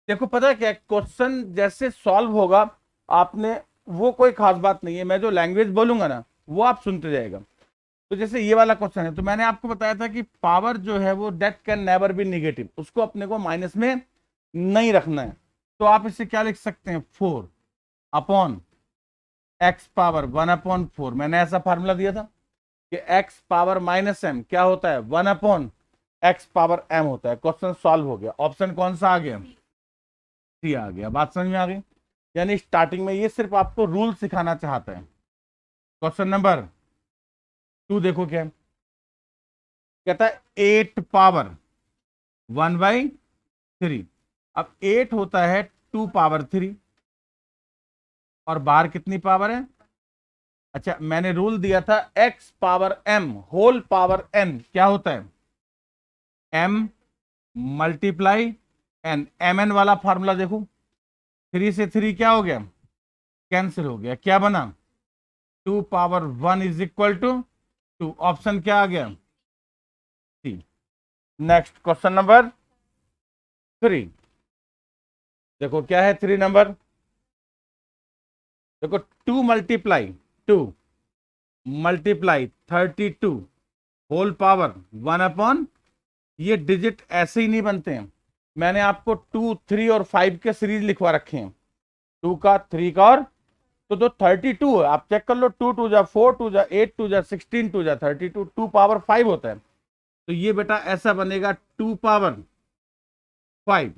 Speaker 1: देखो पता है क्या, क्वेश्चन जैसे सॉल्व होगा आपने, वो कोई खास बात नहीं है, मैं जो लैंग्वेज बोलूंगा ना वो आप सुनते जाएगा। तो जैसे ये वाला क्वेश्चन है, तो मैंने आपको बताया था कि पावर जो है वो date can never be negative, उसको अपने को माइनस में नहीं रखना है। तो आप इसे क्या लिख सकते हैं, 4 अपॉन एक्स पावर 1/4। मैंने ऐसा फार्मूला दिया था कि एक्स पावर माइनस एम क्या होता है, 1/x पावर m होता है। क्वेश्चन सॉल्व हो गया। ऑप्शन कौन सा आ गया, सी आ गया। बात समझ में आ गई। यानी स्टार्टिंग में ये सिर्फ आपको रूल सिखाना चाहता है। क्वेश्चन नंबर 2 देखो क्या है? कहता है 8 पावर 1/3। अब 8 होता है 2 पावर 3, और बाहर कितनी पावर है, अच्छा मैंने रूल दिया था x power m whole power n क्या होता है, m मल्टीप्लाई n। mn वाला फॉर्मूला देखो, 3 से 3 क्या हो गया, कैंसिल हो गया, क्या बना 2 power 1 is equal to 2। Option क्या आ गया, सी। नेक्स्ट क्वेश्चन नंबर 3 देखो क्या है, 3 नंबर देखो 2 मल्टीप्लाई 32 होल पावर 1/, ये डिजिट ऐसे ही नहीं बनते हैं। मैंने आपको 2, 3 और 5 के सीरीज लिखवा रखे हैं, 2 का 3 का, और तो जो 32 है आप चेक कर लो, 2 2 जा 4, 2 जा 8, 2 जा 16, 2 जा 32, 2 पावर 5 होता है। तो ये बेटा ऐसा बनेगा 2 पावर 5,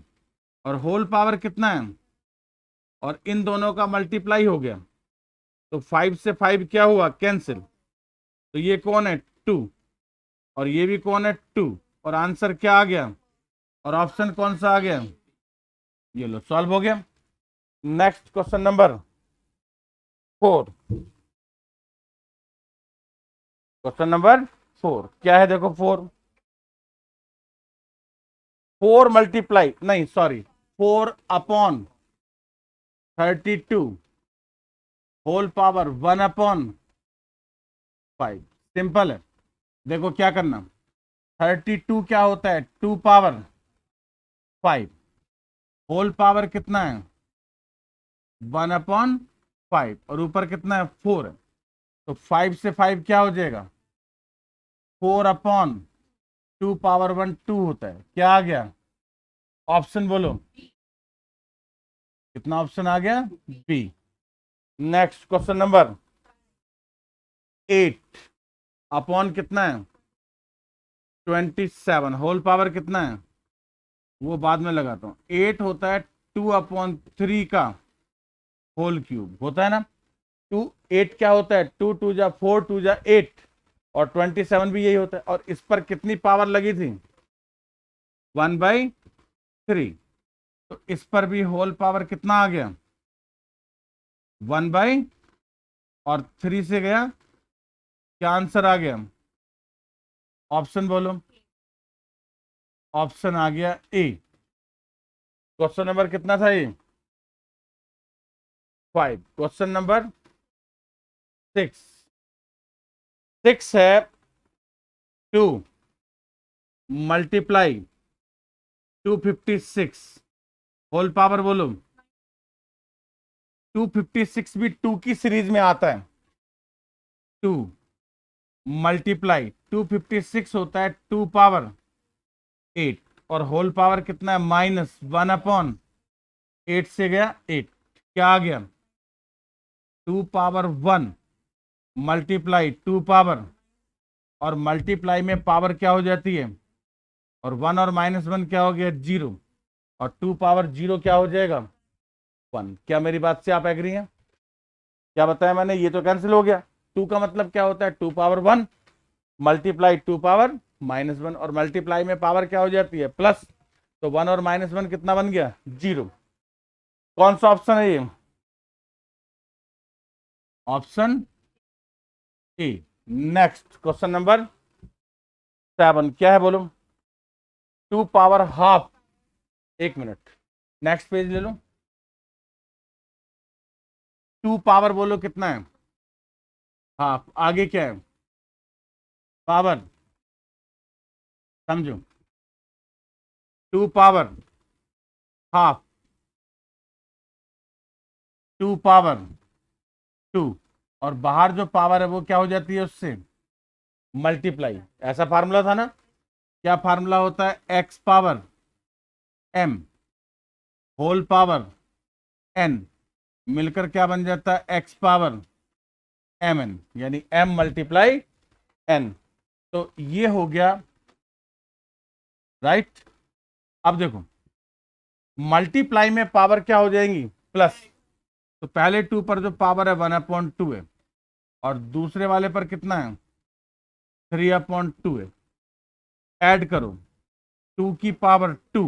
Speaker 1: और होल पावर कितना है, और इन दोनों का मल्टीप्लाई हो गया, तो 5 से 5 क्या हुआ, कैंसिल। तो ये कौन है 2, और ये भी कौन है 2, और आंसर क्या आ गया, और ऑप्शन कौन सा आ गया, ये लो सॉल्व हो गया। Next question number 4। Question number 4 क्या है, देखो 4 मल्टीप्लाई नहीं sorry 4 upon 32 whole power 1/5। Simple है। देखो क्या करना, 32 क्या होता है 2 पावर 5, होल पावर कितना है 1/5, और ऊपर कितना है 4 है। तो 5 से 5 क्या हो जाएगा, 4/2 पावर 1 2 होता है। क्या आ गया, ऑप्शन बोलो, कितना ऑप्शन आ गया, B. Next question number 8 upon कितना है 27, होल पावर कितना है, वो बाद में लगाता हूं। 8 होता है 2/3 का होल क्यूब होता है ना। 8 क्या होता है, 2 2 जा 4, 2 जा 8, और 27 भी यही होता है। और इस पर कितनी पावर लगी थी, 1/3। तो इस पर भी होल पावर कितना आ गया, 1/, और 3 से गया, क्या आंसर आ गया, ऑप्शन बोलो। ऑप्शन आ गया ए। क्वेश्चन नंबर कितना था ये, 5। क्वेश्चन नंबर 6 है 2 मल्टीप्लाई 256 होल पावर बोलो। 256 भी 2 की सीरीज में आता है। 2 मल्टीप्लाई 256 होता है 2 पावर 8, और होल पावर कितना है -1/8 से गया 8, क्या आ गया 2 पावर 1 मल्टीप्लाई 2 पावर, और मल्टीप्लाई में पावर क्या हो जाती है, और 1 और -1 क्या हो गया, 0, और 2 पावर 0 क्या हो जाएगा, 1। क्या मेरी बात से आप एग्री हैं? क्या बताया मैंने, ये तो कैंसिल हो गया। 2 का मतलब क्या होता है, 2 पावर 1 मल्टीप्लाई 2 पावर -1, और मल्टीप्लाई में पावर क्या हो जाती है, प्लस, तो 1 और -1 कितना बन गया, 0। कौन सा ऑप्शन है ये, option A. Next question number 7 क्या है बोलो, 2 power half, 1 minute, next page ले लो। 2 पावर बोलो कितना है, हाफ, आगे क्या है, पावर, समझो, 2 पावर हाफ, 2 पावर 2, और बाहर जो पावर है वो क्या हो जाती है उससे, मल्टीप्लाई। ऐसा फार्मूला था ना, क्या फार्मूला होता है, x power m whole power n, मिलकर क्या बन जाता है, एक्स पावर एम एन, यानी एम मल्टीप्लाई एन। तो ये हो गया, राइट। अब देखो, मल्टीप्लाई में पावर क्या हो जाएंगी, प्लस, तो पहले 2 पर जो पावर है 1/2 है, और दूसरे वाले पर कितना है, 3/2 है। ऐड करो, 2 की पावर 2,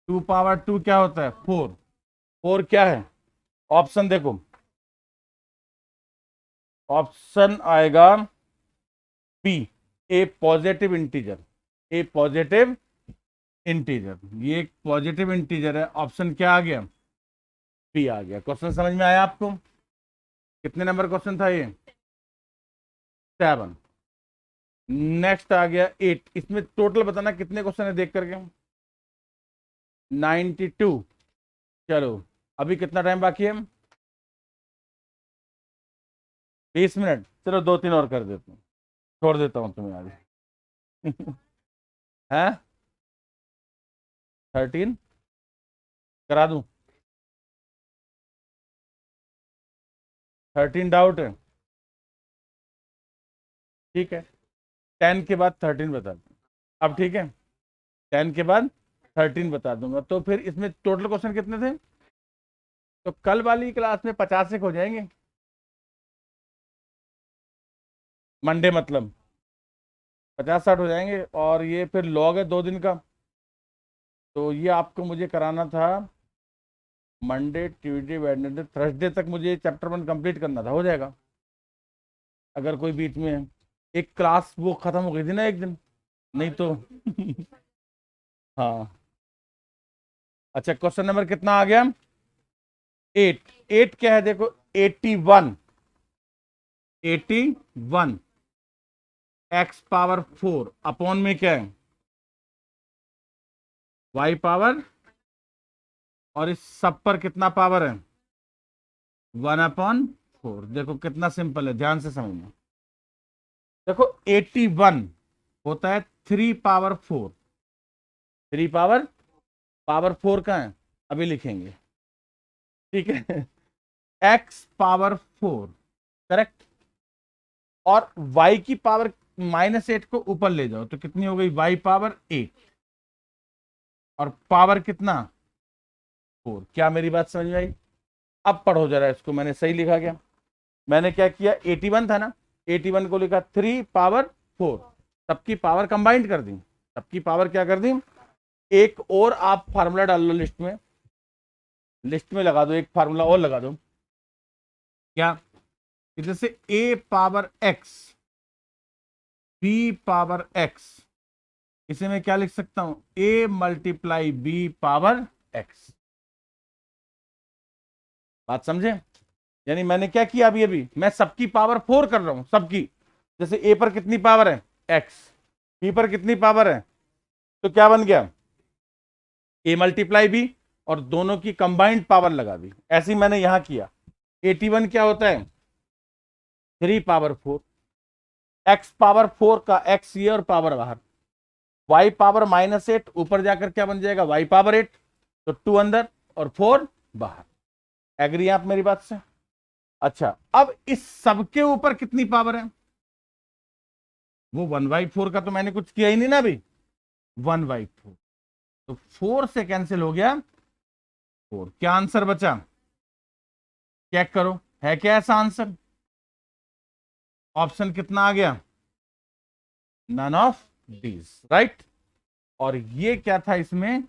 Speaker 1: 2 पावर 2 क्या होता है, 4, 4 क्या है, ऑप्शन देखो, ऑप्शन आएगा बी, ए पॉजिटिव इंटीजर, ए पॉजिटिव इंटीजर, ये एक पॉजिटिव इंटीजर है, ऑप्शन क्या आ गया, बी आ गया। क्वेश्चन समझ में आया आपको, कितने नंबर क्वेश्चन था ये, 7। नेक्स्ट आ गया 8, इसमें टोटल बताना कितने क्वेश्चन है देख करके, 92। चलो अभी कितना टाइम बाकी है, 20 मिनट, चलो 2-3 और कर देता हूँ, छोड़ देता हूँ तुम्हें आज। है 13 करा दूं, 13 डाउट है, ठीक है, 10 के बाद 13 बता दूँ, अब ठीक है, 10 के बाद 13 बता दूंगा। तो फिर इसमें टोटल क्वेश्चन कितने थे, तो कल वाली क्लास में 50 एक हो जाएंगे, मंडे मतलब 50-60 हो जाएंगे, और ये फिर लॉग है 2 दिन का, तो ये आपको मुझे कराना था मंडे ट्यूसडे वेडनेसडे थर्सडे तक, मुझे चैप्टर 1 कंप्लीट करना था, हो जाएगा। अगर कोई बीच में एक क्लास वो खत्म हो गई थी ना एक दिन, नहीं तो। हाँ, अच्छा क्वेश्चन नंबर कितना आ गया, 8। 8 क्या है देखो, 81, 81 एक्स पावर 4 अपॉन में क्या है, वाई पावर, और इस सब पर कितना पावर है, 1/4। देखो कितना सिंपल है, ध्यान से समझना। देखो 81 होता है 3 पावर 4, 3 पावर, पावर 4 का है, अभी लिखेंगे, ठीक है। एक्स पावर 4, करेक्ट, और y की पावर -8 को ऊपर ले जाओ तो कितनी हो गई, y पावर 8, और पावर कितना, 4। क्या मेरी बात समझ में आई? अब पढ़ो जरा इसको, मैंने सही लिखा क्या, मैंने क्या किया, 81 था ना, 81 को लिखा 3 पावर 4, सबकी पावर कंबाइंड कर दी, सबकी पावर क्या कर दी। एक और आप फार्मूला डाल लो लिस्ट में, लिस्ट में लगा दो, एक फार्मूला और लगा दो, क्या, जैसे a power x, b power x, इसे मैं क्या लिख सकता हूं, a multiply b power x। बात समझे, यानी मैंने क्या किया, अभी मैं सबकी पावर 4 कर रहा हूं, सबकी, जैसे a पर कितनी पावर है x, b पर कितनी पावर है, तो क्या बन गया, a मल्टीप्लाई b, और दोनों की कंबाइंड पावर लगा दी। ऐसे ही मैंने यहां किया, 81 क्या होता है, 3 पावर 4, x पावर 4 का x ये और पावर बाहर, y पावर -8 ऊपर जाकर क्या बन जाएगा, y पावर 8, तो 2 अंदर और 4 बाहर। एग्री आप मेरी बात से? अच्छा, अब इस सबके ऊपर कितनी पावर है? वो 1/4 का तो मैंने कुछ किया ही नहीं ना अभी, 1/4, तो 4 से कैंसिल हो गया 4। क्या आंसर बचा? चेक करो, है क्या ऐसा आंसर? ऑप्शन कितना आ गया? None of these, right. और ये क्या था, इसमें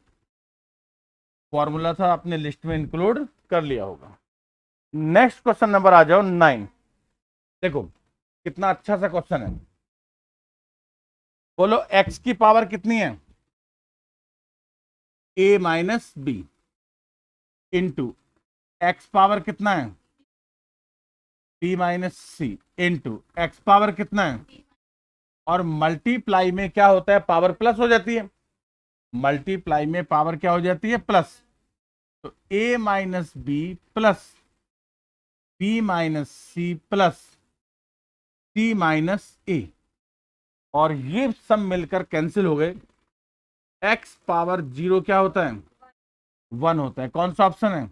Speaker 1: फॉर्मूला था, अपने लिस्ट में इंक्लूड कर लिया होगा। नेक्स्ट क्वेश्चन नंबर आ जाओ 9। देखो कितना अच्छा सा क्वेश्चन है। बोलो x की पावर कितनी है? a minus b into x power कितना है? b minus c into x power कितना है? और मल्टीप्लाई में क्या होता है? पावर प्लस हो जाती है। मल्टीप्लाई में पावर क्या हो जाती है? प्लस। तो a minus B plus b minus C plus c minus A, और ये सब मिलकर कैंसिल हो गए। x पावर 0 क्या होता है? 1 होता है। कौन सा ऑप्शन है?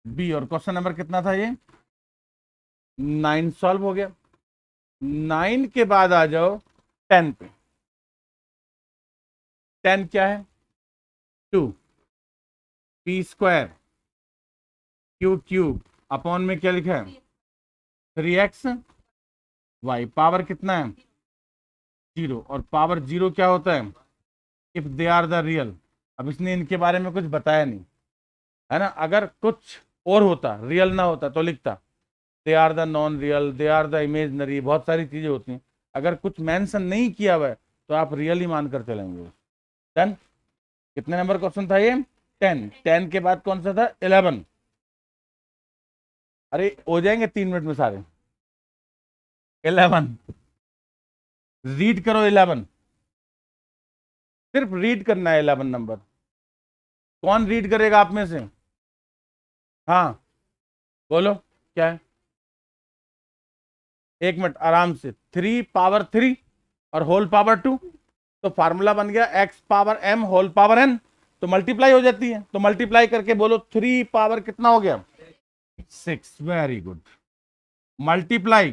Speaker 1: बी। और क्वेश्चन नंबर कितना था ये? 9 सॉल्व हो गया। 9 के बाद आ जाओ 10 पे। 10 क्या है? 2 P square Q cube upon में क्या लिखा है? 3x Y. पावर कितना है? 0। और पावर 0 क्या होता है? If they are the real. अब इसने इनके बारे में कुछ बताया नहीं है ना, अगर कुछ और होता, रियल ना होता तो लिखता they are the non real, they are the imaginary, बहुत सारी चीजें होती हैं। अगर कुछ मेंशन नहीं किया हुआ है तो आप रियल ही मानकर चलेंगे। डन। कितने नंबर क्वेश्चन था ये? 10। 10 के बाद कौन सा था? 11। अरे हो जाएंगे 3 मिनट में सारे। 11 रीड करो। 11 सिर्फ रीड करना है। 11 नंबर कौन रीड करेगा आप में से? हाँ बोलो क्या है? 1 मिनट आराम से। 3 पावर 3 और होल पावर 2, तो फार्मूला बन गया x power m whole power n, तो मल्टीप्लाई हो जाती है। तो मल्टीप्लाई करके बोलो 3 पावर कितना हो गया? 6। Very good. Multiply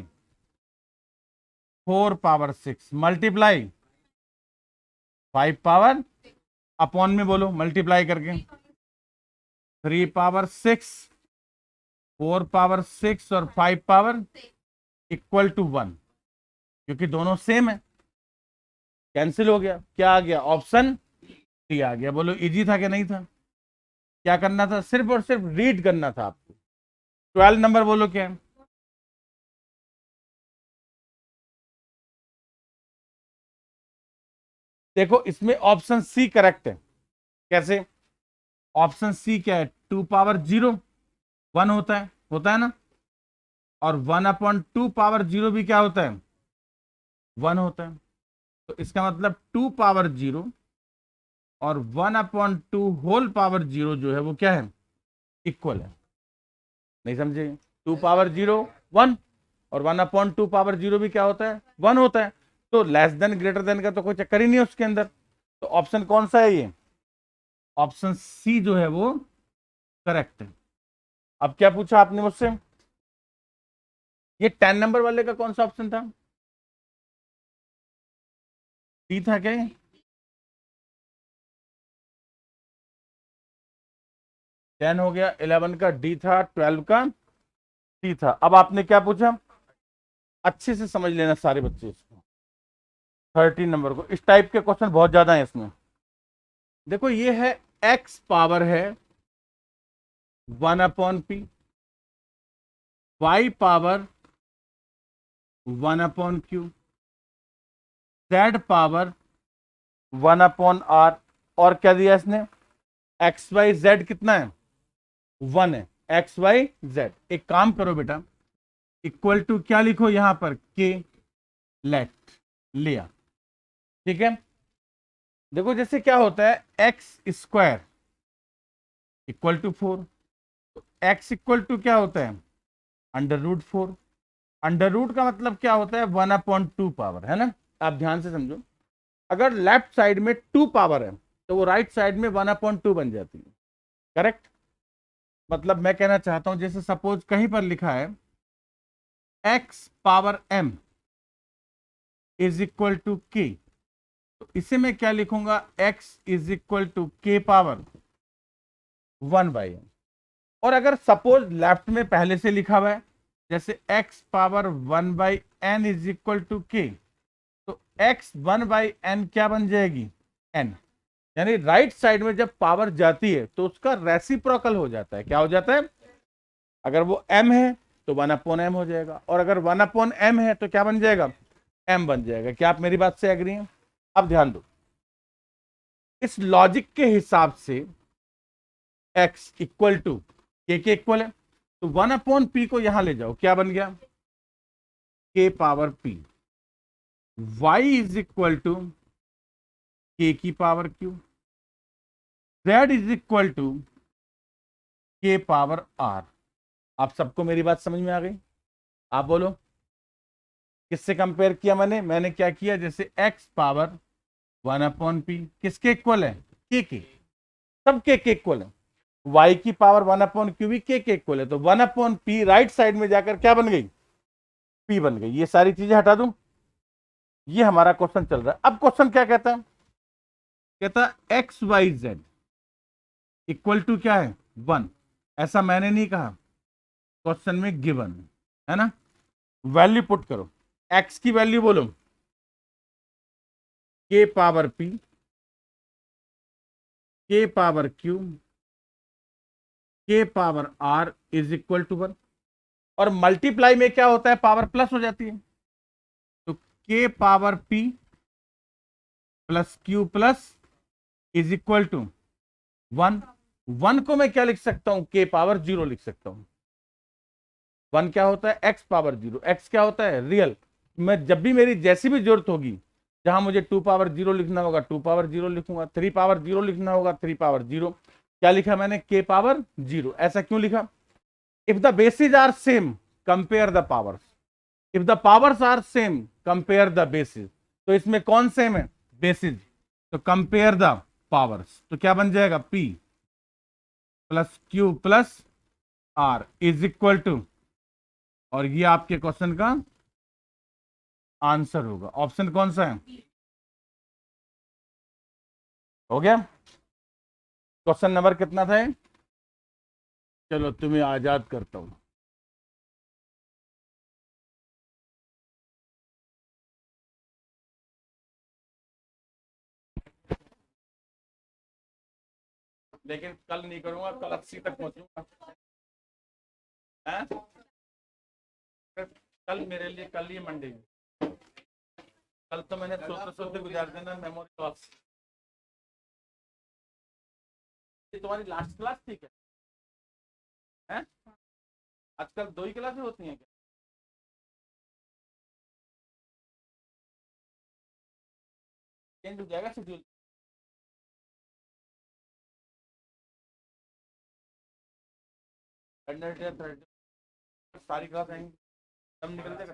Speaker 1: 4 power 6 multiply 5 power upon में बोलो मल्टीप्लाई करके 3 पावर 6, 4 पावर 6 और 5 पावर इक्वल टू 1, क्योंकि दोनों सेम है। कैंसिल हो गया। क्या आ गया? ऑप्शन डी आ गया। बोलो इजी था कि नहीं था? क्या करना था? सिर्फ और सिर्फ रीड करना था आपको। 12 नंबर बोलो क्या है? देखो इसमें ऑप्शन सी करेक्ट है। कैसे? ऑप्शन सी क्या है? 2 पावर 0 1 होता है ना। और 1/2 पावर 0 भी क्या होता है? 1 होता है। तो इसका मतलब 2 पावर 0 और 1/2 होल पावर 0 जो है वो क्या है? इक्वल है। नहीं समझे? 2 पावर 0 1 और 1/2 पावर 0 भी क्या होता है? 1 होता है। तो लेस देन ग्रेटर देन का तो कोई चक्कर ही नहीं है उसके अंदर। तो ऑप्शन कौन सा है ये? ऑप्शन सी जो है वो करेक्ट है। अब क्या पूछा आपने मुझसे? ये 10 नंबर वाले का कौन सा ऑप्शन था? डी था क्या ये? 10 हो गया, 11 का डी था, 12 का डी था। अब आपने क्या पूछा? अच्छे से समझ लेना सारे बच्चे इसको। 13 नंबर को, इस टाइप के क्वेश्चन बहुत ज्यादा है इसमें। देखो ये है एक्स पावर है 1/p, Y power 1/q, Z power 1/r, और क्या दिया इसने? एक्स वाई जेड कितना है? 1 है। X y z. एक काम करो बेटा, इक्वल टू क्या लिखो यहां पर? के लेट लिया। ठीक है। देखो जैसे क्या होता है, x square equal to 4, x equal to क्या होता है? √4। अंडर रूट का मतलब क्या होता है? 1/2 पावर, है ना। आप ध्यान से समझो, अगर लेफ्ट साइड में 2 पावर है तो वो राइट साइड में 1/2 बन जाती है। करेक्ट? मतलब मैं कहना चाहता हूं जैसे सपोज कहीं पर लिखा है x power m is equal to k, तो इसे मैं क्या लिखूंगा, x is equal to k power 1/m। और अगर सपोज लेफ्ट में पहले से लिखा हुआ है जैसे x power 1/n is equal to k, तो x 1/n क्या बन जाएगी, n। यानी राइट साइड में जब पावर जाती है तो उसका रेसिप्रोकल हो जाता है। क्या हो जाता है, अगर वो m है तो 1/m हो जाएगा, और अगर 1/m है तो क्या बन जाएगा, m बन जाएगा। क्या आप मेरी बात से एग्री हैं? अब ध्यान दो, इस लॉजिक के हिसाब से x इक्वल टू k के इक्वल है, तो 1/p को यहां ले जाओ, क्या बन गया, k power p। y is equal to k की power q, z is equal to k power r। आप सबको मेरी बात समझ में आ गई? आप बोलो, किससे कंपेयर किया मैंने क्या किया, जैसे x पावर 1/p किसके इक्वल है, के, सब के इक्वल है। y की पावर 1/q भी के इक्वल है, तो 1/p राइट साइड में जाकर क्या बन गई, p बन गई। ये सारी चीजें हटा दूं, ये हमारा क्वेश्चन चल रहा है। अब क्वेश्चन क्या कहता है, कहता x y z equal to क्या है, 1। ऐसा मैंने नहीं कहा, क्वेश्चन में गिवन है ना। वैल्यू पुट करो, एक्स की वैल्यू बोलो k power p, k power q, k power r is equal to 1। और मल्टीप्लाई में क्या होता है, पावर प्लस हो जाती है, तो k power p plus q plus is equal to 1। 1 को मैं क्या लिख सकता हूं, के पावर 0 लिख सकता हूं। 1 क्या होता है, x पावर 0। x क्या होता है, रियल। मैं जब भी मेरी जैसी भी जरूरत होगी, जहां मुझे 2 पावर 0 लिखना होगा 2 पावर 0 लिखूंगा, 3 पावर 0 लिखना होगा 3 पावर 0। क्या लिखा मैंने, के पावर 0। ऐसा क्यों लिखा, if the basis are same compare the powers, if the powers are same compare the basis. तो इसमें कौन सेम है, बेसिस, तो कंपेयर द पावर्स, तो क्या बन जाएगा, p plus q plus r is equal to, और ये आपके क्वेश्चन का आंसर होगा। ऑप्शन कौन सा है, हो गया। क्वेश्चन नंबर कितना था ये? चलो तुम्हें आजाद करता हूं। लेकिन कल नहीं करूंगा, कल 80 तक पहुंचूंगा। हैं? कल मेरे लिए, कल ही मंडे, कल तो मैंने सोते सोते गुजार देना मेमोरी लॉस। ये तुम्हारी लास्ट क्लास थी क्या, है? आजकल 2 ही क्लासें होती हैं क्या? चेंज हो जाएगा शेड्यूल? थर्सडे सारी क्लास आएंगी, तब निकल जाएगा।